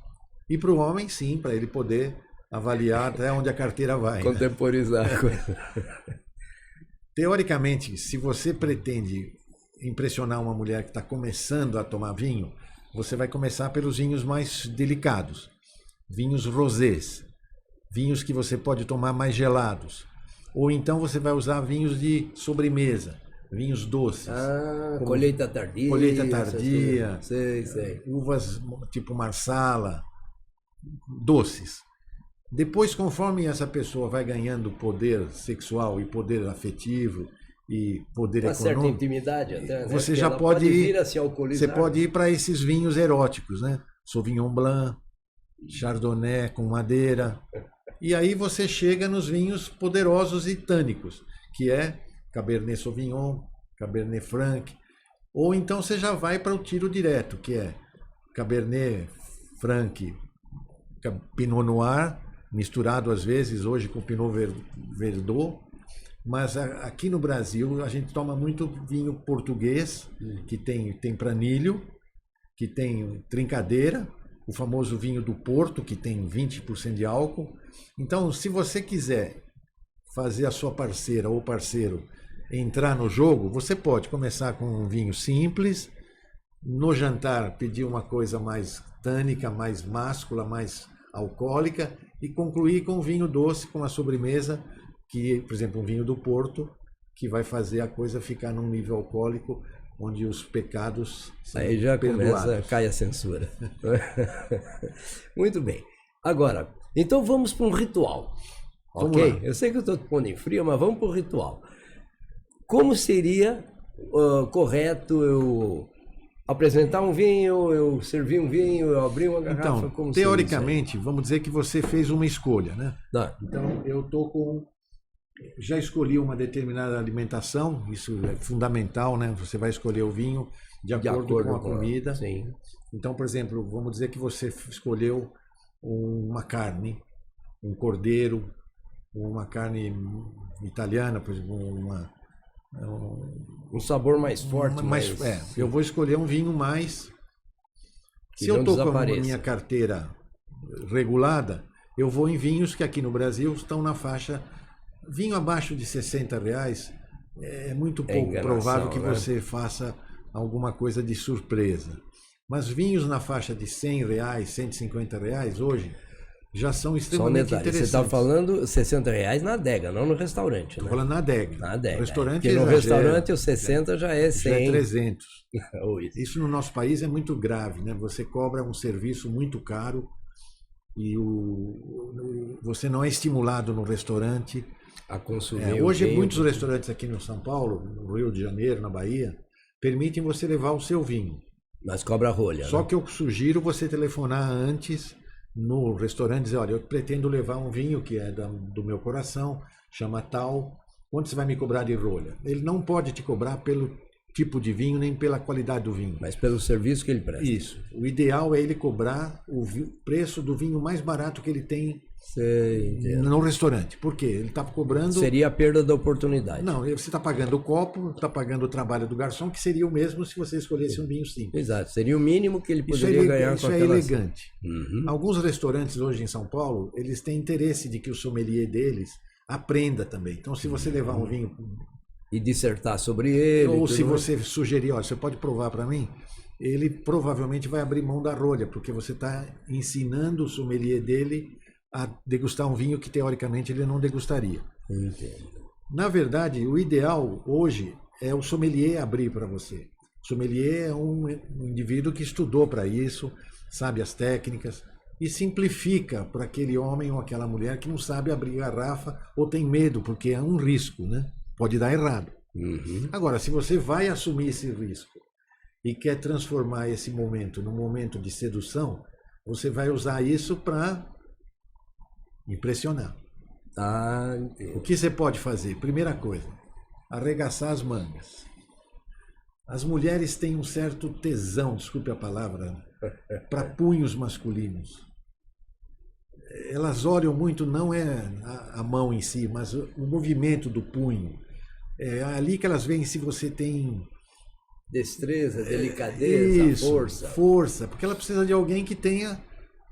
E para o homem, sim, para ele poder avaliar até onde a carteira vai. Contemporizar a coisa. Teoricamente, se você pretende impressionar uma mulher que está começando a tomar vinho, você vai começar pelos vinhos mais delicados, vinhos rosés, vinhos que você pode tomar mais gelados. Ou então você vai usar vinhos de sobremesa, vinhos doces. Colheita tardia. Colheita tardia. Sei. Uvas tipo Marsala, doces. Depois, conforme essa pessoa vai ganhando poder sexual e poder afetivo e poder uma econômico, certa intimidade até, né? Você Porque já ela pode ir, vir a se alcoolizar. você pode ir para esses vinhos eróticos, né? Sauvignon Blanc, Chardonnay com madeira. E aí você chega nos vinhos poderosos e tânicos, que é Cabernet Sauvignon, Cabernet Franc. Ou então você já vai para o tiro direto, que é Cabernet Franc, Pinot Noir, misturado às vezes hoje com Pinot Verdot. Mas aqui no Brasil a gente toma muito vinho português, que tem tempranilho, que tem trincadeira, o famoso vinho do Porto, que tem 20% de álcool. Então, se você quiser fazer a sua parceira ou parceiro entrar no jogo, você pode começar com um vinho simples, no jantar pedir uma coisa mais tânica, mais máscula, mais alcoólica e concluir com um vinho doce, com uma sobremesa, que, por exemplo, um vinho do Porto, que vai fazer a coisa ficar num nível alcoólico onde os pecados são aí já perdoados. cai a censura. Muito bem. Agora, então vamos para um ritual. Vamos Ok? lá. Eu sei que eu estou te pondo em frio, mas vamos para o ritual. Como seria correto eu apresentar um vinho, eu servir um vinho, eu abrir uma garrafa? Então, como seria teoricamente, vamos dizer que você fez uma escolha, né? Tá. Então, já escolhi uma determinada alimentação, isso é fundamental, né? Você vai escolher o vinho de acordo com a comida. Sim. Então, por exemplo, vamos dizer que você escolheu uma carne, um cordeiro, uma carne italiana, por exemplo, Um sabor mais forte. eu vou escolher um vinho mais... Que Se eu não estou com a desapareça. minha carteira regulada, eu vou em vinhos que aqui no Brasil estão na faixa... Vinho abaixo de R$60 é muito pouco provável que você faça alguma coisa de surpresa. Mas vinhos na faixa de R$100, R$150 hoje já são extremamente interessantes. Você está falando R$60 na adega, não no restaurante, né? Estou falando na adega. Na adega. Restaurante porque no restaurante os 60 já é 100. Já é 300. Isso No nosso país é muito grave, né? Você cobra um serviço muito caro e você não é estimulado no restaurante a consumir. Hoje, muitos restaurantes aqui no São Paulo, no Rio de Janeiro, na Bahia, permitem você levar o seu vinho. Mas cobra rolha. Só que eu sugiro você telefonar antes no restaurante e dizer, olha, eu pretendo levar um vinho que é do meu coração, chama tal, quanto você vai me cobrar de rolha? Ele não pode te cobrar pelo tipo de vinho, nem pela qualidade do vinho. Mas pelo serviço que ele presta. Isso. O ideal é ele cobrar o preço do vinho mais barato que ele tem no restaurante. Por quê? Ele está cobrando... Seria a perda da oportunidade. Não, você está pagando o copo, está pagando o trabalho do garçom, que seria o mesmo se você escolhesse um vinho simples. Exato, seria o mínimo que ele poderia ganhar com aquela... Isso é elegante. Alguns restaurantes hoje em São Paulo, eles têm interesse de que o sommelier deles aprenda também. Então, se você levar um vinho... E dissertar sobre ele. Ou se você sugerir, olha, você pode provar para mim, ele provavelmente vai abrir mão da rolha, porque você está ensinando o sommelier dele a degustar um vinho que teoricamente ele não degustaria. Entendo. Na verdade, o ideal hoje é o sommelier abrir para você. O sommelier é um indivíduo que estudou para isso, sabe as técnicas e simplifica para aquele homem ou aquela mulher que não sabe abrir garrafa ou tem medo, porque é um risco, né? Pode dar errado. Agora, se você vai assumir esse risco e quer transformar esse momento num momento de sedução, você vai usar isso para impressionar. O que você pode fazer? Primeira coisa, arregaçar as mangas. As mulheres têm um certo tesão, desculpe a palavra, para punhos masculinos. elas olham muito, não é a mão em si, mas o movimento do punho. É ali que elas veem se você tem destreza, delicadeza, isso, força, porque ela precisa de alguém que tenha,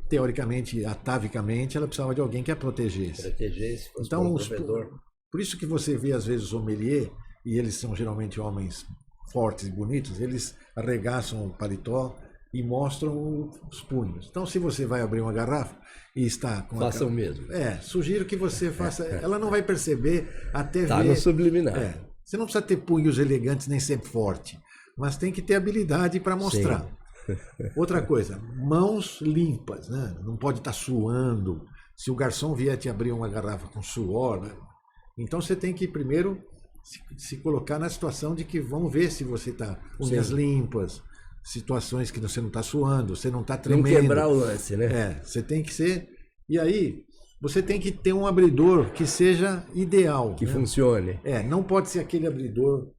teoricamente, atavicamente, ela precisava de alguém que a protegesse. Protegesse, fosse então, provedor. Por isso que você vê às vezes o sommelier, e eles são geralmente homens fortes e bonitos, eles arregaçam o paletó e mostram os punhos. Então, se você vai abrir uma garrafa e está com faça o mesmo. Sugiro que você faça. Ela não vai perceber até ver. Está no subliminar. Você não precisa ter punhos elegantes nem ser forte, mas tem que ter habilidade para mostrar. Sim. Outra coisa, mãos limpas, né? Não pode estar suando. Se o garçom vier te abrir uma garrafa com suor, né? Então você tem que primeiro se colocar na situação de que vamos ver se você está unhas limpas, situações que você não está suando, você não está tremendo. Não quebrar o lance, né? Você tem que ser... E aí, você tem que ter um abridor que seja ideal. Que funcione. Não pode ser aquele abridor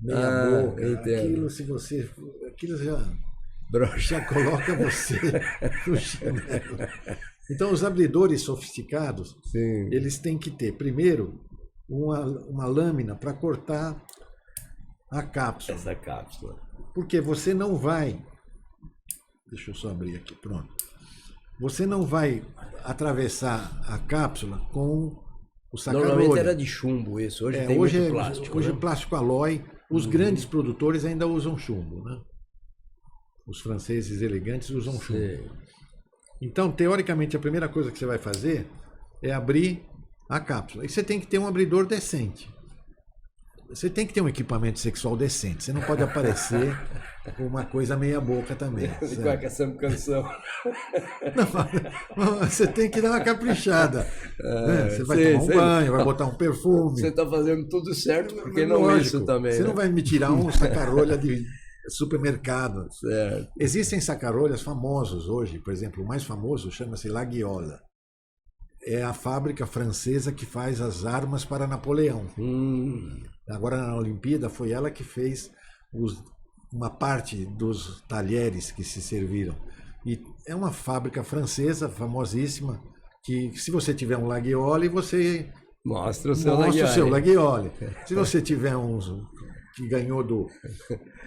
meia boca. Aquilo, se você... Aquilo já coloca você no chinelo. Então, os abridores sofisticados, sim, eles têm que ter, primeiro, uma lâmina para cortar a cápsula. Essa cápsula. Porque você não vai... Deixa eu só abrir aqui, pronto. Você não vai atravessar a cápsula com o saca-rolha. Normalmente era de chumbo isso, hoje tem muito plástico. Hoje é plástico alói. Os grandes produtores ainda usam chumbo, né? Os franceses elegantes usam chumbo. Sim. Então, teoricamente, a primeira coisa que você vai fazer é abrir a cápsula. E você tem que ter um abridor decente. Você tem que ter um equipamento sexual decente. Você não pode aparecer com uma coisa meia boca também. Com essa canção. Não, você tem que dar uma caprichada. Você vai tomar um banho, vai botar um perfume. Você está fazendo tudo certo, porque não é isso também. Você não vai me tirar um saca-rolha de supermercado. Certo. Existem saca-rolhas famosos hoje. Por exemplo, o mais famoso chama-se Laguiola. É a fábrica francesa que faz as armas para Napoleão. Agora, na Olimpíada, foi ela que fez uma parte dos talheres que se serviram. E é uma fábrica francesa, famosíssima, que se você tiver um Laguiole, você mostra o seu Laguiole. Se você tiver que ganhou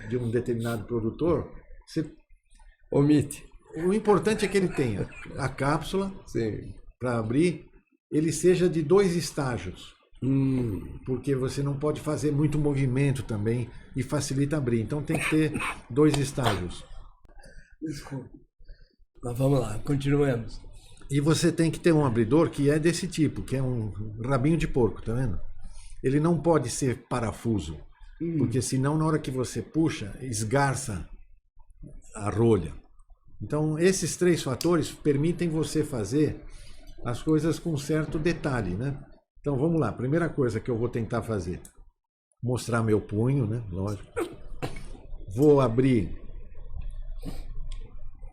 de um determinado produtor, você omite. O importante é que ele tenha a cápsula para abrir, ele seja de 2 estágios. Porque você não pode fazer muito movimento também e facilita abrir. Então tem que ter 2 estágios. Desculpa. Mas vamos lá, continuemos. E você tem que ter um abridor que é desse tipo, que é um rabinho de porco, tá vendo? Ele não pode ser parafuso, porque senão na hora que você puxa, esgarça a rolha. Então esses 3 fatores permitem você fazer as coisas com certo detalhe, né? Então vamos lá, primeira coisa que eu vou tentar fazer, mostrar meu punho, né? Lógico. Vou abrir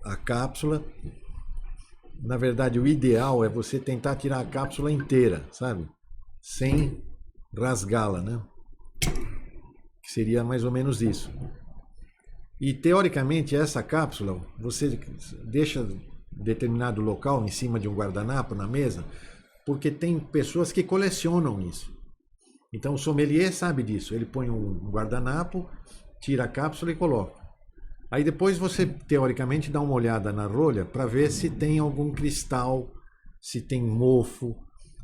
a cápsula. Na verdade, o ideal é você tentar tirar a cápsula inteira, sabe? Sem rasgá-la, né? Que seria mais ou menos isso. E teoricamente essa cápsula, você deixa determinado local em cima de um guardanapo na mesa, porque tem pessoas que colecionam isso. Então o sommelier sabe disso. Ele põe um guardanapo, tira a cápsula e coloca. Aí depois você, teoricamente, dá uma olhada na rolha para ver se tem algum cristal, se tem mofo.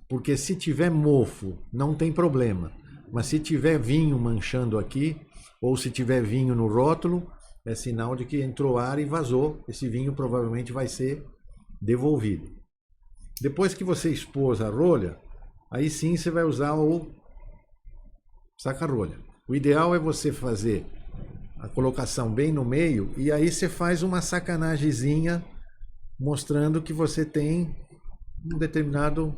Porque se tiver mofo, não tem problema. Mas se tiver vinho manchando aqui, ou se tiver vinho no rótulo, é sinal de que entrou ar e vazou. Esse vinho provavelmente vai ser devolvido. Depois que você expôs a rolha, aí sim você vai usar o saca-rolha. O ideal é você fazer a colocação bem no meio e aí você faz uma sacanagemzinha mostrando que você tem um determinado,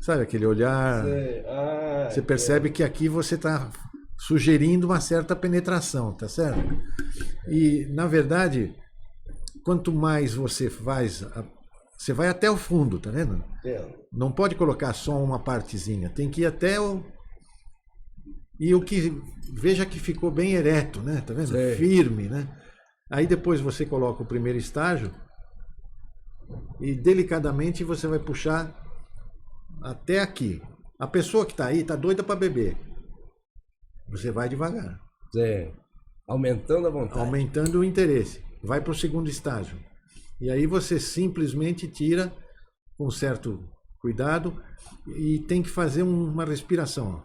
sabe, aquele olhar. Você percebe que aqui você está sugerindo uma certa penetração, tá certo? E, na verdade, quanto mais você faz... Você vai até o fundo, tá vendo? Não pode colocar só uma partezinha, tem que ir até o... E o que... Veja que ficou bem ereto, né? Tá vendo? Firme, né? Aí depois você coloca o primeiro estágio e delicadamente você vai puxar até aqui. A pessoa que está aí está doida para beber. Você vai devagar. Sim. Aumentando a vontade. Aumentando o interesse. Vai para o segundo estágio. E aí você simplesmente tira com certo cuidado e tem que fazer uma respiração.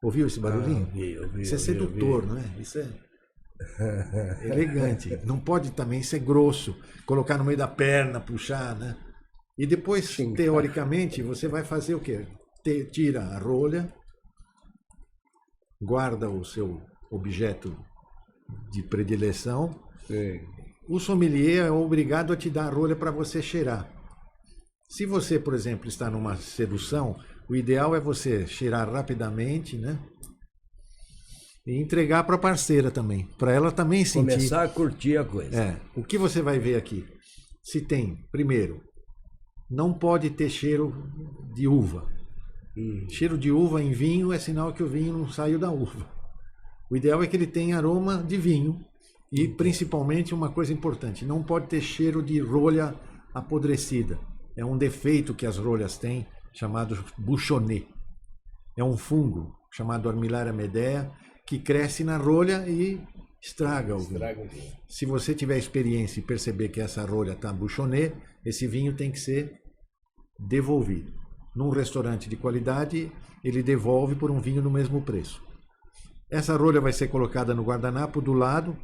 Ouviu esse barulhinho? Ouvi, Isso é sedutor, não é? Isso é elegante. Não pode também ser grosso, colocar no meio da perna, puxar, né? E depois, Sim. teoricamente, você vai fazer o quê? Tira a rolha, guarda o seu objeto de predileção. Sim. O sommelier é obrigado a te dar a rolha para você cheirar. Se você, por exemplo, está numa sedução, o ideal é você cheirar rapidamente, né? E entregar para a parceira também, para ela também sentir. Começar a curtir a coisa. O que você vai ver aqui? Se tem, primeiro, não pode ter cheiro de uva. Cheiro de uva em vinho é sinal que o vinho não saiu da uva. O ideal é que ele tenha aroma de vinho e, principalmente, uma coisa importante, não pode ter cheiro de rolha apodrecida. É um defeito que as rolhas têm, chamado bouchonnet. É um fungo chamado Armillaria medea que cresce na rolha e estraga o vinho. Se você tiver experiência e perceber que essa rolha está bouchonnet, esse vinho tem que ser devolvido. Num restaurante de qualidade, ele devolve por um vinho no mesmo preço. Essa rolha vai ser colocada no guardanapo do lado.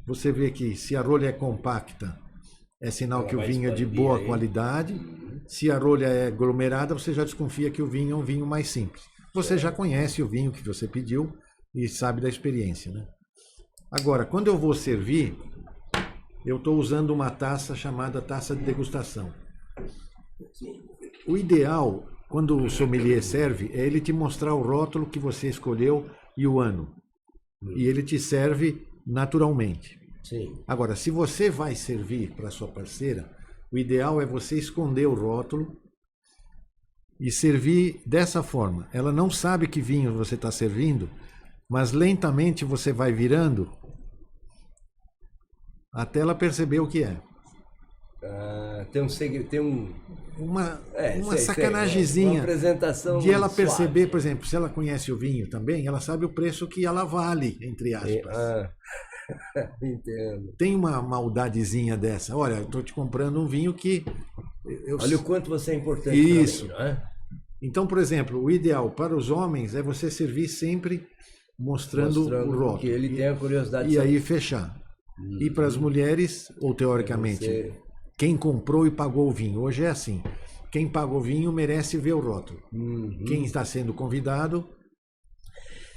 Você vê que se a rolha é compacta, é sinal que o vinho é de boa qualidade. Se a rolha é aglomerada, você já desconfia que o vinho é um vinho mais simples. Você já conhece o vinho que você pediu e sabe da experiência, né? Agora, quando eu vou servir, eu estou usando uma taça chamada taça de degustação. O ideal, quando o sommelier serve, é ele te mostrar o rótulo que você escolheu e o ano. E ele te serve naturalmente. Sim. Agora, se você vai servir para sua parceira, o ideal é você esconder o rótulo e servir dessa forma. Ela não sabe que vinho você está servindo, mas lentamente você vai virando até ela perceber o que é. Tem um segredo, tem uma sei, sacanagemzinha uma apresentação de ela suave. Perceber, por exemplo, se ela conhece o vinho também, ela sabe o preço que ela vale, entre aspas. Entendo. Tem uma maldadezinha dessa. Olha, eu estou te comprando um vinho que... Olha o quanto você é importante. Isso. Para mim, não é? Então, por exemplo, o ideal para os homens é você servir sempre mostrando o rótulo. Que ele tem a curiosidade. E aí fechar. E para as mulheres, ou teoricamente, quem comprou e pagou o vinho. Hoje é assim. Quem pagou o vinho merece ver o rótulo. Quem está sendo convidado...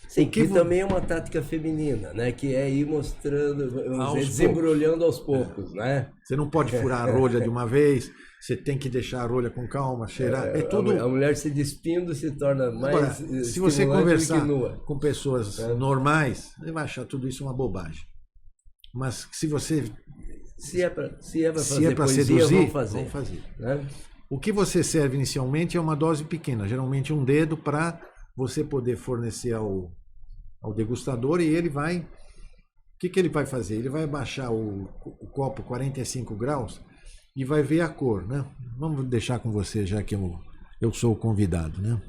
Sim, que também é uma tática feminina, né? Que é ir mostrando, desembrulhando aos poucos, né? Você não pode furar a rolha de uma vez, você tem que deixar a rolha com calma, cheirar. É tudo... A mulher se despindo se torna mais. Agora, se você conversar com pessoas normais, você vai achar tudo isso uma bobagem. Mas se você... Se é para seduzir, vamos fazer. Né? O que você serve inicialmente é uma dose pequena, geralmente um dedo, para você poder fornecer ao degustador, e ele vai... O que ele vai fazer? Ele vai baixar o copo 45 graus e vai ver a cor, né? Vamos deixar com você, já que eu sou o convidado, né?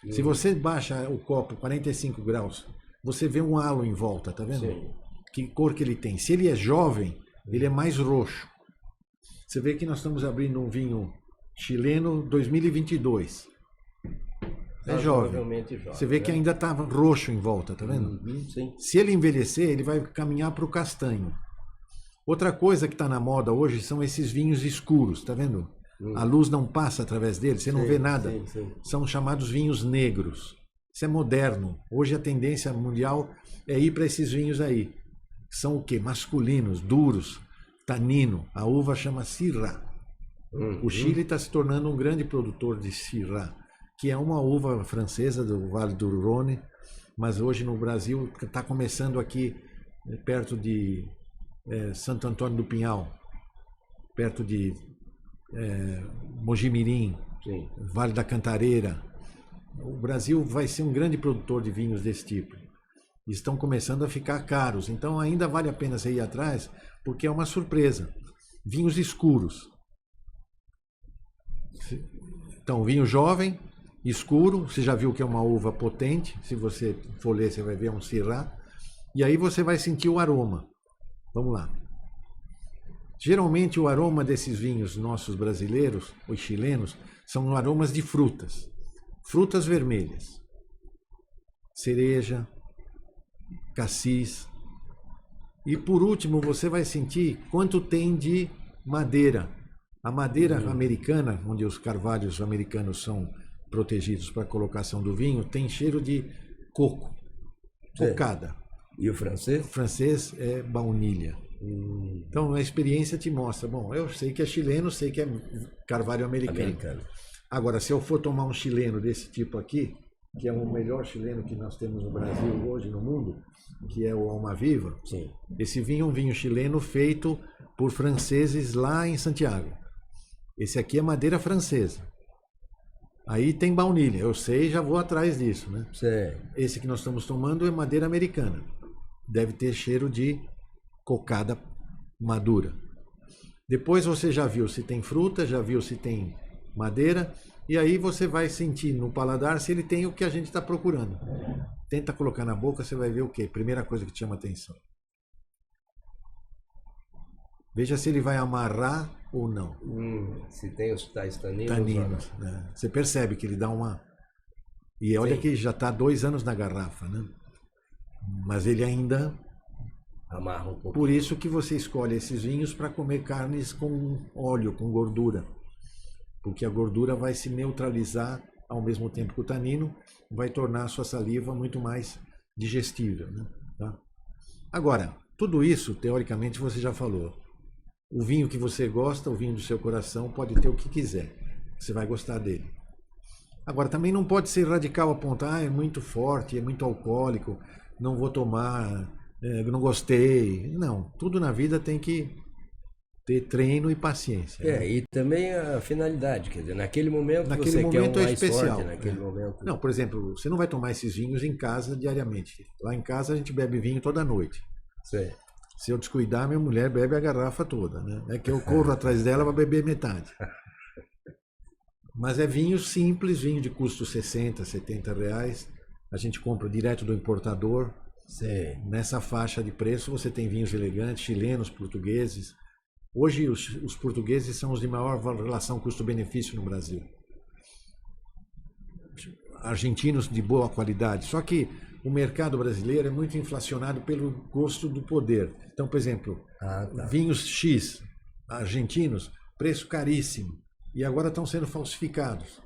Se você baixa o copo 45 graus, você vê um halo em volta, tá vendo? Sim. Que cor que ele tem. Se ele é jovem, ele é mais roxo. Você vê que nós estamos abrindo um vinho chileno 2022. É jovem. Você vê que ainda está roxo em volta, tá vendo? Sim. Se ele envelhecer, ele vai caminhar para o castanho. Outra coisa que está na moda hoje são esses vinhos escuros, tá vendo? A luz não passa através deles, você não vê nada. Sim. São chamados vinhos negros. Isso é moderno. Hoje a tendência mundial é ir para esses vinhos aí. São o quê? Masculinos, duros, tanino. A uva chama Syrah. O Chile está se tornando um grande produtor de Syrah, que é uma uva francesa do Vale do Rhône, mas hoje no Brasil está começando aqui perto de Santo Antônio do Pinhal, perto de Mojimirim, Vale da Cantareira. O Brasil vai ser um grande produtor de vinhos desse tipo. Estão começando a ficar caros, então ainda vale a pena você ir atrás, porque é uma surpresa. Vinhos escuros. Então, vinho jovem, escuro, você já viu que é uma uva potente, se você for ler, você vai ver um Syrah, e aí você vai sentir o aroma. Vamos lá. Geralmente o aroma desses vinhos nossos brasileiros, os chilenos, são aromas de frutas. Frutas vermelhas. Cereja, cassis. E por último, você vai sentir quanto tem de madeira. A madeira americana, onde os carvalhos americanos são protegidos para a colocação do vinho, tem cheiro de coco, cocada. E o francês? O francês é baunilha. Então a experiência te mostra, bom, eu sei que é chileno, sei que é carvalho americano. Agora, se eu for tomar um chileno desse tipo aqui, que é o melhor chileno que nós temos no Brasil hoje, no mundo, que é o Almaviva, sim, esse vinho é um vinho chileno feito por franceses lá em Santiago. Esse aqui é madeira francesa. Aí tem baunilha, eu sei, já vou atrás disso, né? Sim. Esse que nós estamos tomando é madeira americana. Deve ter cheiro de cocada madura. Depois você já viu se tem fruta, já viu se tem madeira, e aí você vai sentir no paladar se ele tem o que a gente está procurando. Tenta colocar na boca, você vai ver o quê? Primeira coisa que te chama atenção. Veja se ele vai amarrar ou não. Se tem os tais taninos. Taninos, né? Você percebe que ele dá uma... E olha, sim, que já está 2 anos na garrafa, né? Mas ele ainda... amarra um pouco. Por isso que você escolhe esses vinhos para comer carnes com óleo, com gordura. Porque a gordura vai se neutralizar ao mesmo tempo que o tanino, vai tornar a sua saliva muito mais digestível, né? Tá? Agora, tudo isso, teoricamente, você já falou. O vinho que você gosta, o vinho do seu coração, pode ter o que quiser. Você vai gostar dele. Agora, também não pode ser radical apontar, é muito forte, é muito alcoólico, não vou tomar, não gostei. Não, tudo na vida tem que ter treino e paciência. Né? E também a finalidade, quer dizer, naquele momento você quer um mais especial, forte, naquele momento. Não, por exemplo, você não vai tomar esses vinhos em casa diariamente. Lá em casa a gente bebe vinho toda noite. Sim. Se eu descuidar, minha mulher bebe a garrafa toda, né? É que eu corro atrás dela para beber metade. Mas é vinho simples, vinho de custo 60, 70 reais. A gente compra direto do importador. Sim. Nessa faixa de preço você tem vinhos elegantes, chilenos, portugueses. Hoje os portugueses são os de maior relação custo-benefício no Brasil. Argentinos de boa qualidade. Só que o mercado brasileiro é muito inflacionado pelo gosto do poder. Então, por exemplo, vinhos X argentinos, preço caríssimo. E agora estão sendo falsificados.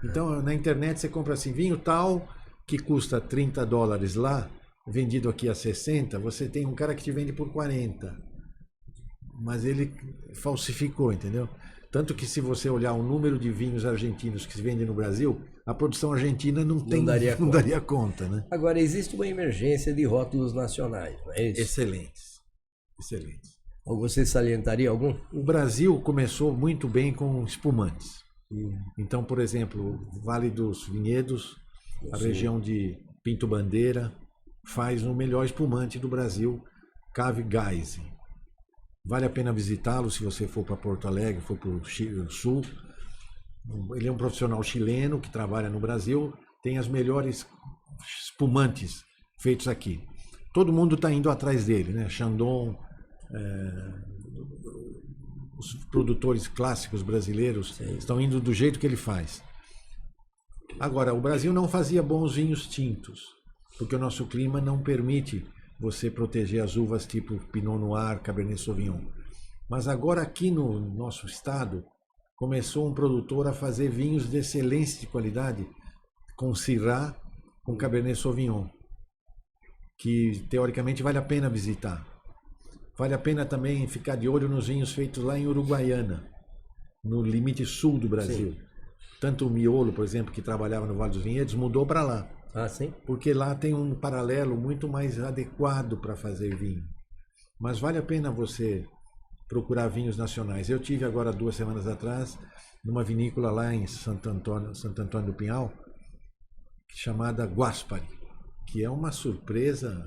Então, na internet você compra assim, vinho tal, que custa $30 lá, vendido aqui a 60, você tem um cara que te vende por 40. Mas ele falsificou, entendeu? Tanto que se você olhar o número de vinhos argentinos que se vendem no Brasil, a produção argentina não daria conta, né? Agora, existe uma emergência de rótulos nacionais, não é isso? Excelentes. Excelentes. Ou você salientaria algum? O Brasil começou muito bem com espumantes. Então, por exemplo, Vale dos Vinhedos, a região de Pinto Bandeira, faz o melhor espumante do Brasil, Cave Geise. Vale a pena visitá-lo se você for para Porto Alegre, for para o sul. Ele é um profissional chileno que trabalha no Brasil, tem as melhores espumantes feitos aqui. Todo mundo está indo atrás dele, né? Chandon, os produtores clássicos brasileiros estão indo do jeito que ele faz. Agora, o Brasil não fazia bons vinhos tintos, porque o nosso clima não permite você proteger as uvas tipo Pinot Noir, Cabernet Sauvignon. Mas agora aqui no nosso estado, começou um produtor a fazer vinhos de excelência de qualidade com Syrah, com Cabernet Sauvignon, que teoricamente vale a pena visitar. Vale a pena também ficar de olho nos vinhos feitos lá em Uruguaiana, no limite sul do Brasil. Sim. Tanto o Miolo, por exemplo, que trabalhava no Vale dos Vinhedos, mudou para lá. Ah, sim? Porque lá tem um paralelo muito mais adequado para fazer vinho. Mas vale a pena você procurar vinhos nacionais. Eu tive agora 2 semanas atrás, numa vinícola lá em Santo Antônio do Pinhal, chamada Guaspari, que é uma surpresa.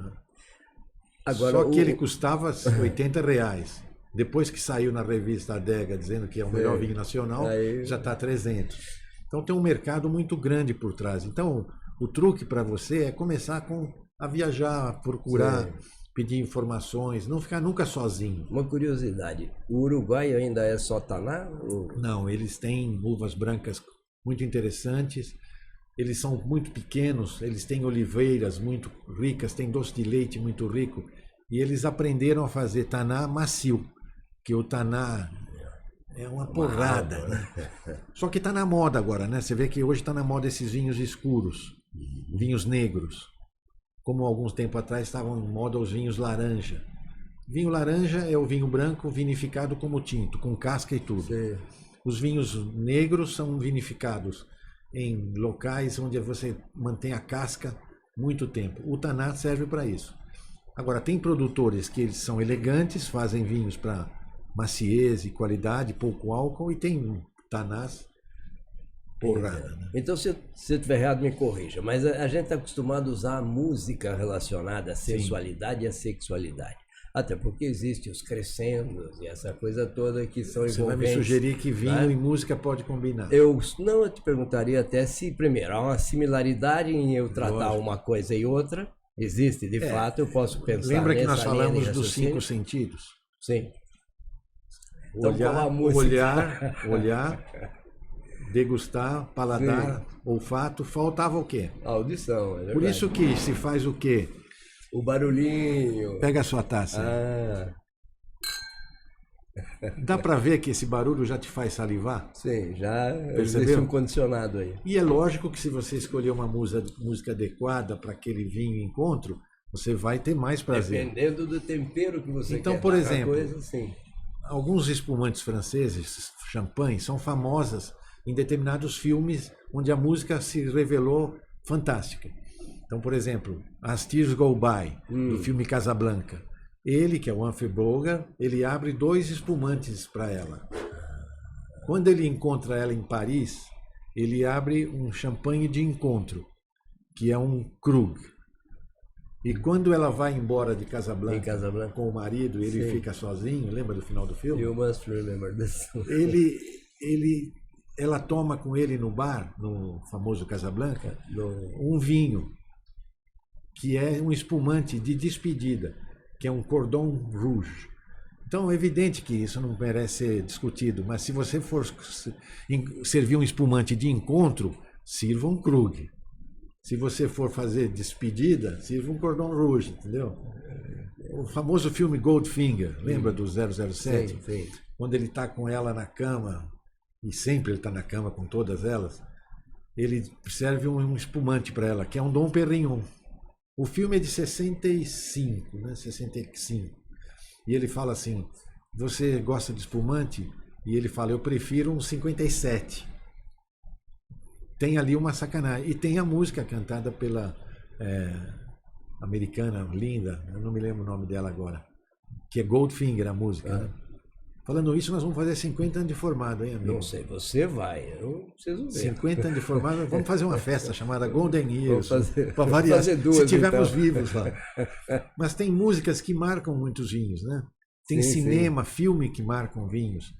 Agora, só que ele custava R$80. Depois que saiu na revista Adega dizendo que é o melhor vinho nacional, já está 300. Então tem um mercado muito grande por trás. Então o truque para você é começar a viajar, procurar, pedir informações, não ficar nunca sozinho. Uma curiosidade, o Uruguai ainda é só Taná? Não, eles têm uvas brancas muito interessantes, eles são muito pequenos, eles têm oliveiras muito ricas, têm doce de leite muito rico, e eles aprenderam a fazer Taná macio, que o Taná é uma porrada, né? Só que está na moda agora, né? Você vê que hoje está na moda esses vinhos escuros, vinhos negros. Como alguns tempos atrás estavam em moda os vinhos laranja. Vinho laranja é o vinho branco vinificado como tinto, com casca e tudo. Sim. Os vinhos negros são vinificados em locais onde você mantém a casca muito tempo. O Taná serve para isso. Agora, tem produtores que eles são elegantes, fazem vinhos para maciez e qualidade, pouco álcool, e tem Tanás porrada. Né? Então, se eu estiver errado, me corrija. Mas a gente está acostumado a usar a música relacionada à sensualidade e à sexualidade. Até porque existem os crescendos e essa coisa toda que são envolventes. Você vai me sugerir que vinho e música pode combinar? Eu te perguntaria até se, primeiro, há uma similaridade em eu tratar uma coisa e outra. Existe, de fato, eu posso pensar. Lembra que nós falamos dos 5 sentidos? Sim. Então, olhar, degustar, paladar, olfato, faltava o quê? A audição, é verdade. Por isso que se faz o quê? O barulhinho. Pega a sua taça. Dá para ver que esse barulho já te faz salivar? Sim, já existe um condicionado aí. E é lógico que se você escolher uma música adequada para aquele vinho encontro, você vai ter mais prazer. Dependendo do tempero que você quer. Então, por exemplo, coisa, sim. Alguns espumantes franceses, champanhe, são famosas em determinados filmes onde a música se revelou fantástica. Então, por exemplo, As Tears Go By, do filme Casablanca. Ele, que é o Humphrey Bogart, ele abre 2 espumantes para ela. Quando ele encontra ela em Paris, ele abre um champanhe de encontro, que é um Krug. E quando ela vai embora de Casablanca com o marido, ele fica sozinho, lembra do final do filme? You must remember this. Ela toma com ele no bar, no famoso Casablanca, um vinho, que é um espumante de despedida, que é um Cordon Rouge. Então é evidente que isso não merece ser discutido, mas se você for servir um espumante de encontro, sirva um Krug. Se você for fazer despedida, sirva um Cordon Rouge, entendeu? O famoso filme Goldfinger, lembra do 007? Sim. Quando ele está com ela na cama, e sempre ele está na cama com todas elas, ele serve um espumante para ela, que é um Dom Perignon. O filme é de 65, né? 65. E ele fala assim, você gosta de espumante? E ele fala, eu prefiro um 57. Tem ali uma sacanagem. E tem a música cantada pela americana linda, eu não me lembro o nome dela agora, que é Goldfinger, a música. Né? Falando isso, nós vamos fazer 50 anos de formado, hein, amigo? Não sei, você vai, eu não preciso ver. 50 anos de formado, vamos fazer uma festa chamada Golden Years, para variar, fazer duas, se tivermos então. vivos lá. Mas tem músicas que marcam muitos vinhos, né? Tem cinema, filme que marcam vinhos.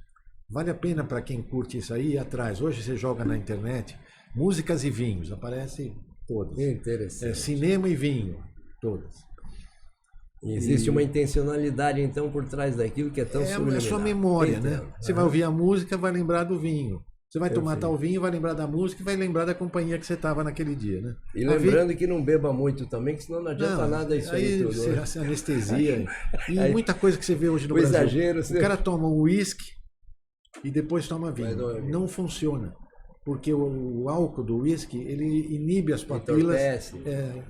Vale a pena para quem curte isso aí ir atrás. Hoje você joga na internet, músicas e vinhos, aparece todas. Interessante. Cinema e vinho, todas. E existe uma intencionalidade, então, por trás daquilo que é tão subliminar. É sua memória, né? Você vai ouvir a música, vai lembrar do vinho. Você vai tomar tal vinho, vai lembrar da música e vai lembrar da companhia que você estava naquele dia, né? E lembrando que não beba muito também, que senão não adianta nada isso aí tudo. Você anestesia. E muita coisa que você vê hoje no Brasil. Exagero, o cara toma um uísque e depois toma vinho. Não funciona. Porque o álcool do uísque, ele inibe as papilas.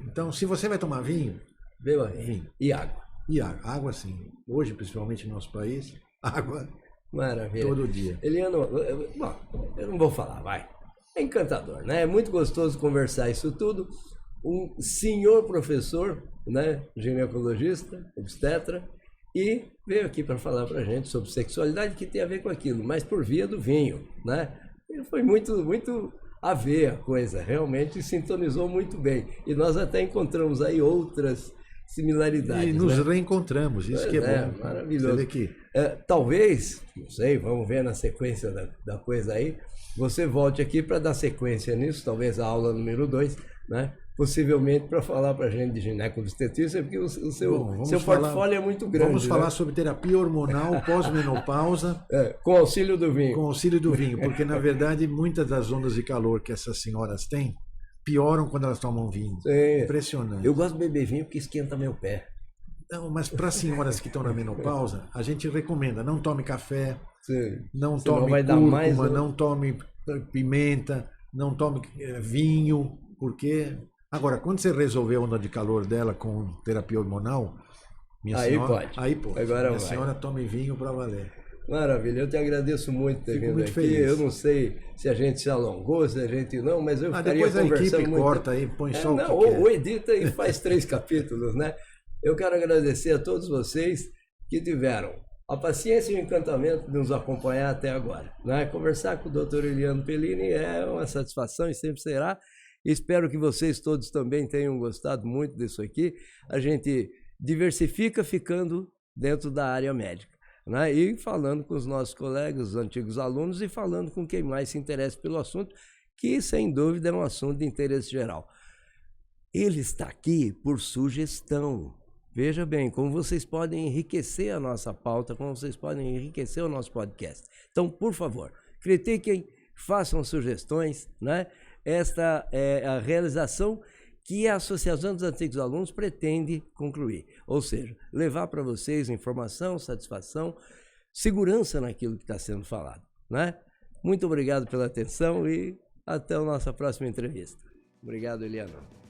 Então, se você vai tomar vinho, beba vinho. E água. E água. Água, sim. Hoje, principalmente no nosso país, água. Maravilha. Todo dia. Eliano, bom, eu não vou falar, vai. É encantador, né? É muito gostoso conversar isso tudo. Um senhor professor, né? Ginecologista, obstetra, e veio aqui para falar para a gente sobre sexualidade, que tem a ver com aquilo, mas por via do vinho, né? E foi muito a ver a coisa, realmente sintonizou muito bem. E nós até encontramos aí outras similaridades. E nos né? reencontramos, isso que é bom. Maravilhoso. Você vê que... Talvez, não sei, vamos ver na sequência da coisa aí, você volte aqui para dar sequência nisso, talvez a aula número 2, né? Possivelmente para falar para a gente de ginecobstetrícia, porque o seu portfólio é muito grande. Vamos falar né? sobre terapia hormonal pós-menopausa. Com auxílio do vinho. Com auxílio do vinho, porque na verdade muitas das ondas de calor que essas senhoras têm pioram quando elas tomam vinho. Sim. Impressionante. Eu gosto de beber vinho porque esquenta meu pé. Não, mas para as senhoras que estão na menopausa, a gente recomenda, não tome café, Sim. não Senão tome vai dar cúrcuma, mais, não tome pimenta, não tome vinho, porque... Agora, quando você resolver a onda de calor dela com terapia hormonal, minha aí senhora... pode. Aí pode. Agora minha vai. senhora tome vinho para valer. Maravilha, eu te agradeço muito por ter vindo muito aqui. feliz. Eu não sei se a gente se alongou, se a gente não, mas eu ficaria depois a conversando equipe muito. corta aí, põe só o que ou quer. edita e faz 3 capítulos, né? Eu quero agradecer a todos vocês que tiveram a paciência e o encantamento de nos acompanhar até agora, né? Conversar com o Dr. Eliano Pellini é uma satisfação e sempre será. Espero que vocês todos também tenham gostado muito disso aqui. A gente diversifica ficando dentro da área médica, né? E falando com os nossos colegas, os antigos alunos, e falando com quem mais se interessa pelo assunto, que sem dúvida é um assunto de interesse geral. Ele está aqui por sugestão. Veja bem, como vocês podem enriquecer a nossa pauta, como vocês podem enriquecer o nosso podcast. Então, por favor, critiquem, façam sugestões, né? Esta é a realização que a Associação dos Antigos Alunos pretende concluir. Ou seja, levar para vocês informação, satisfação, segurança naquilo que está sendo falado, né? Muito obrigado pela atenção e até a nossa próxima entrevista. Obrigado, Eliana.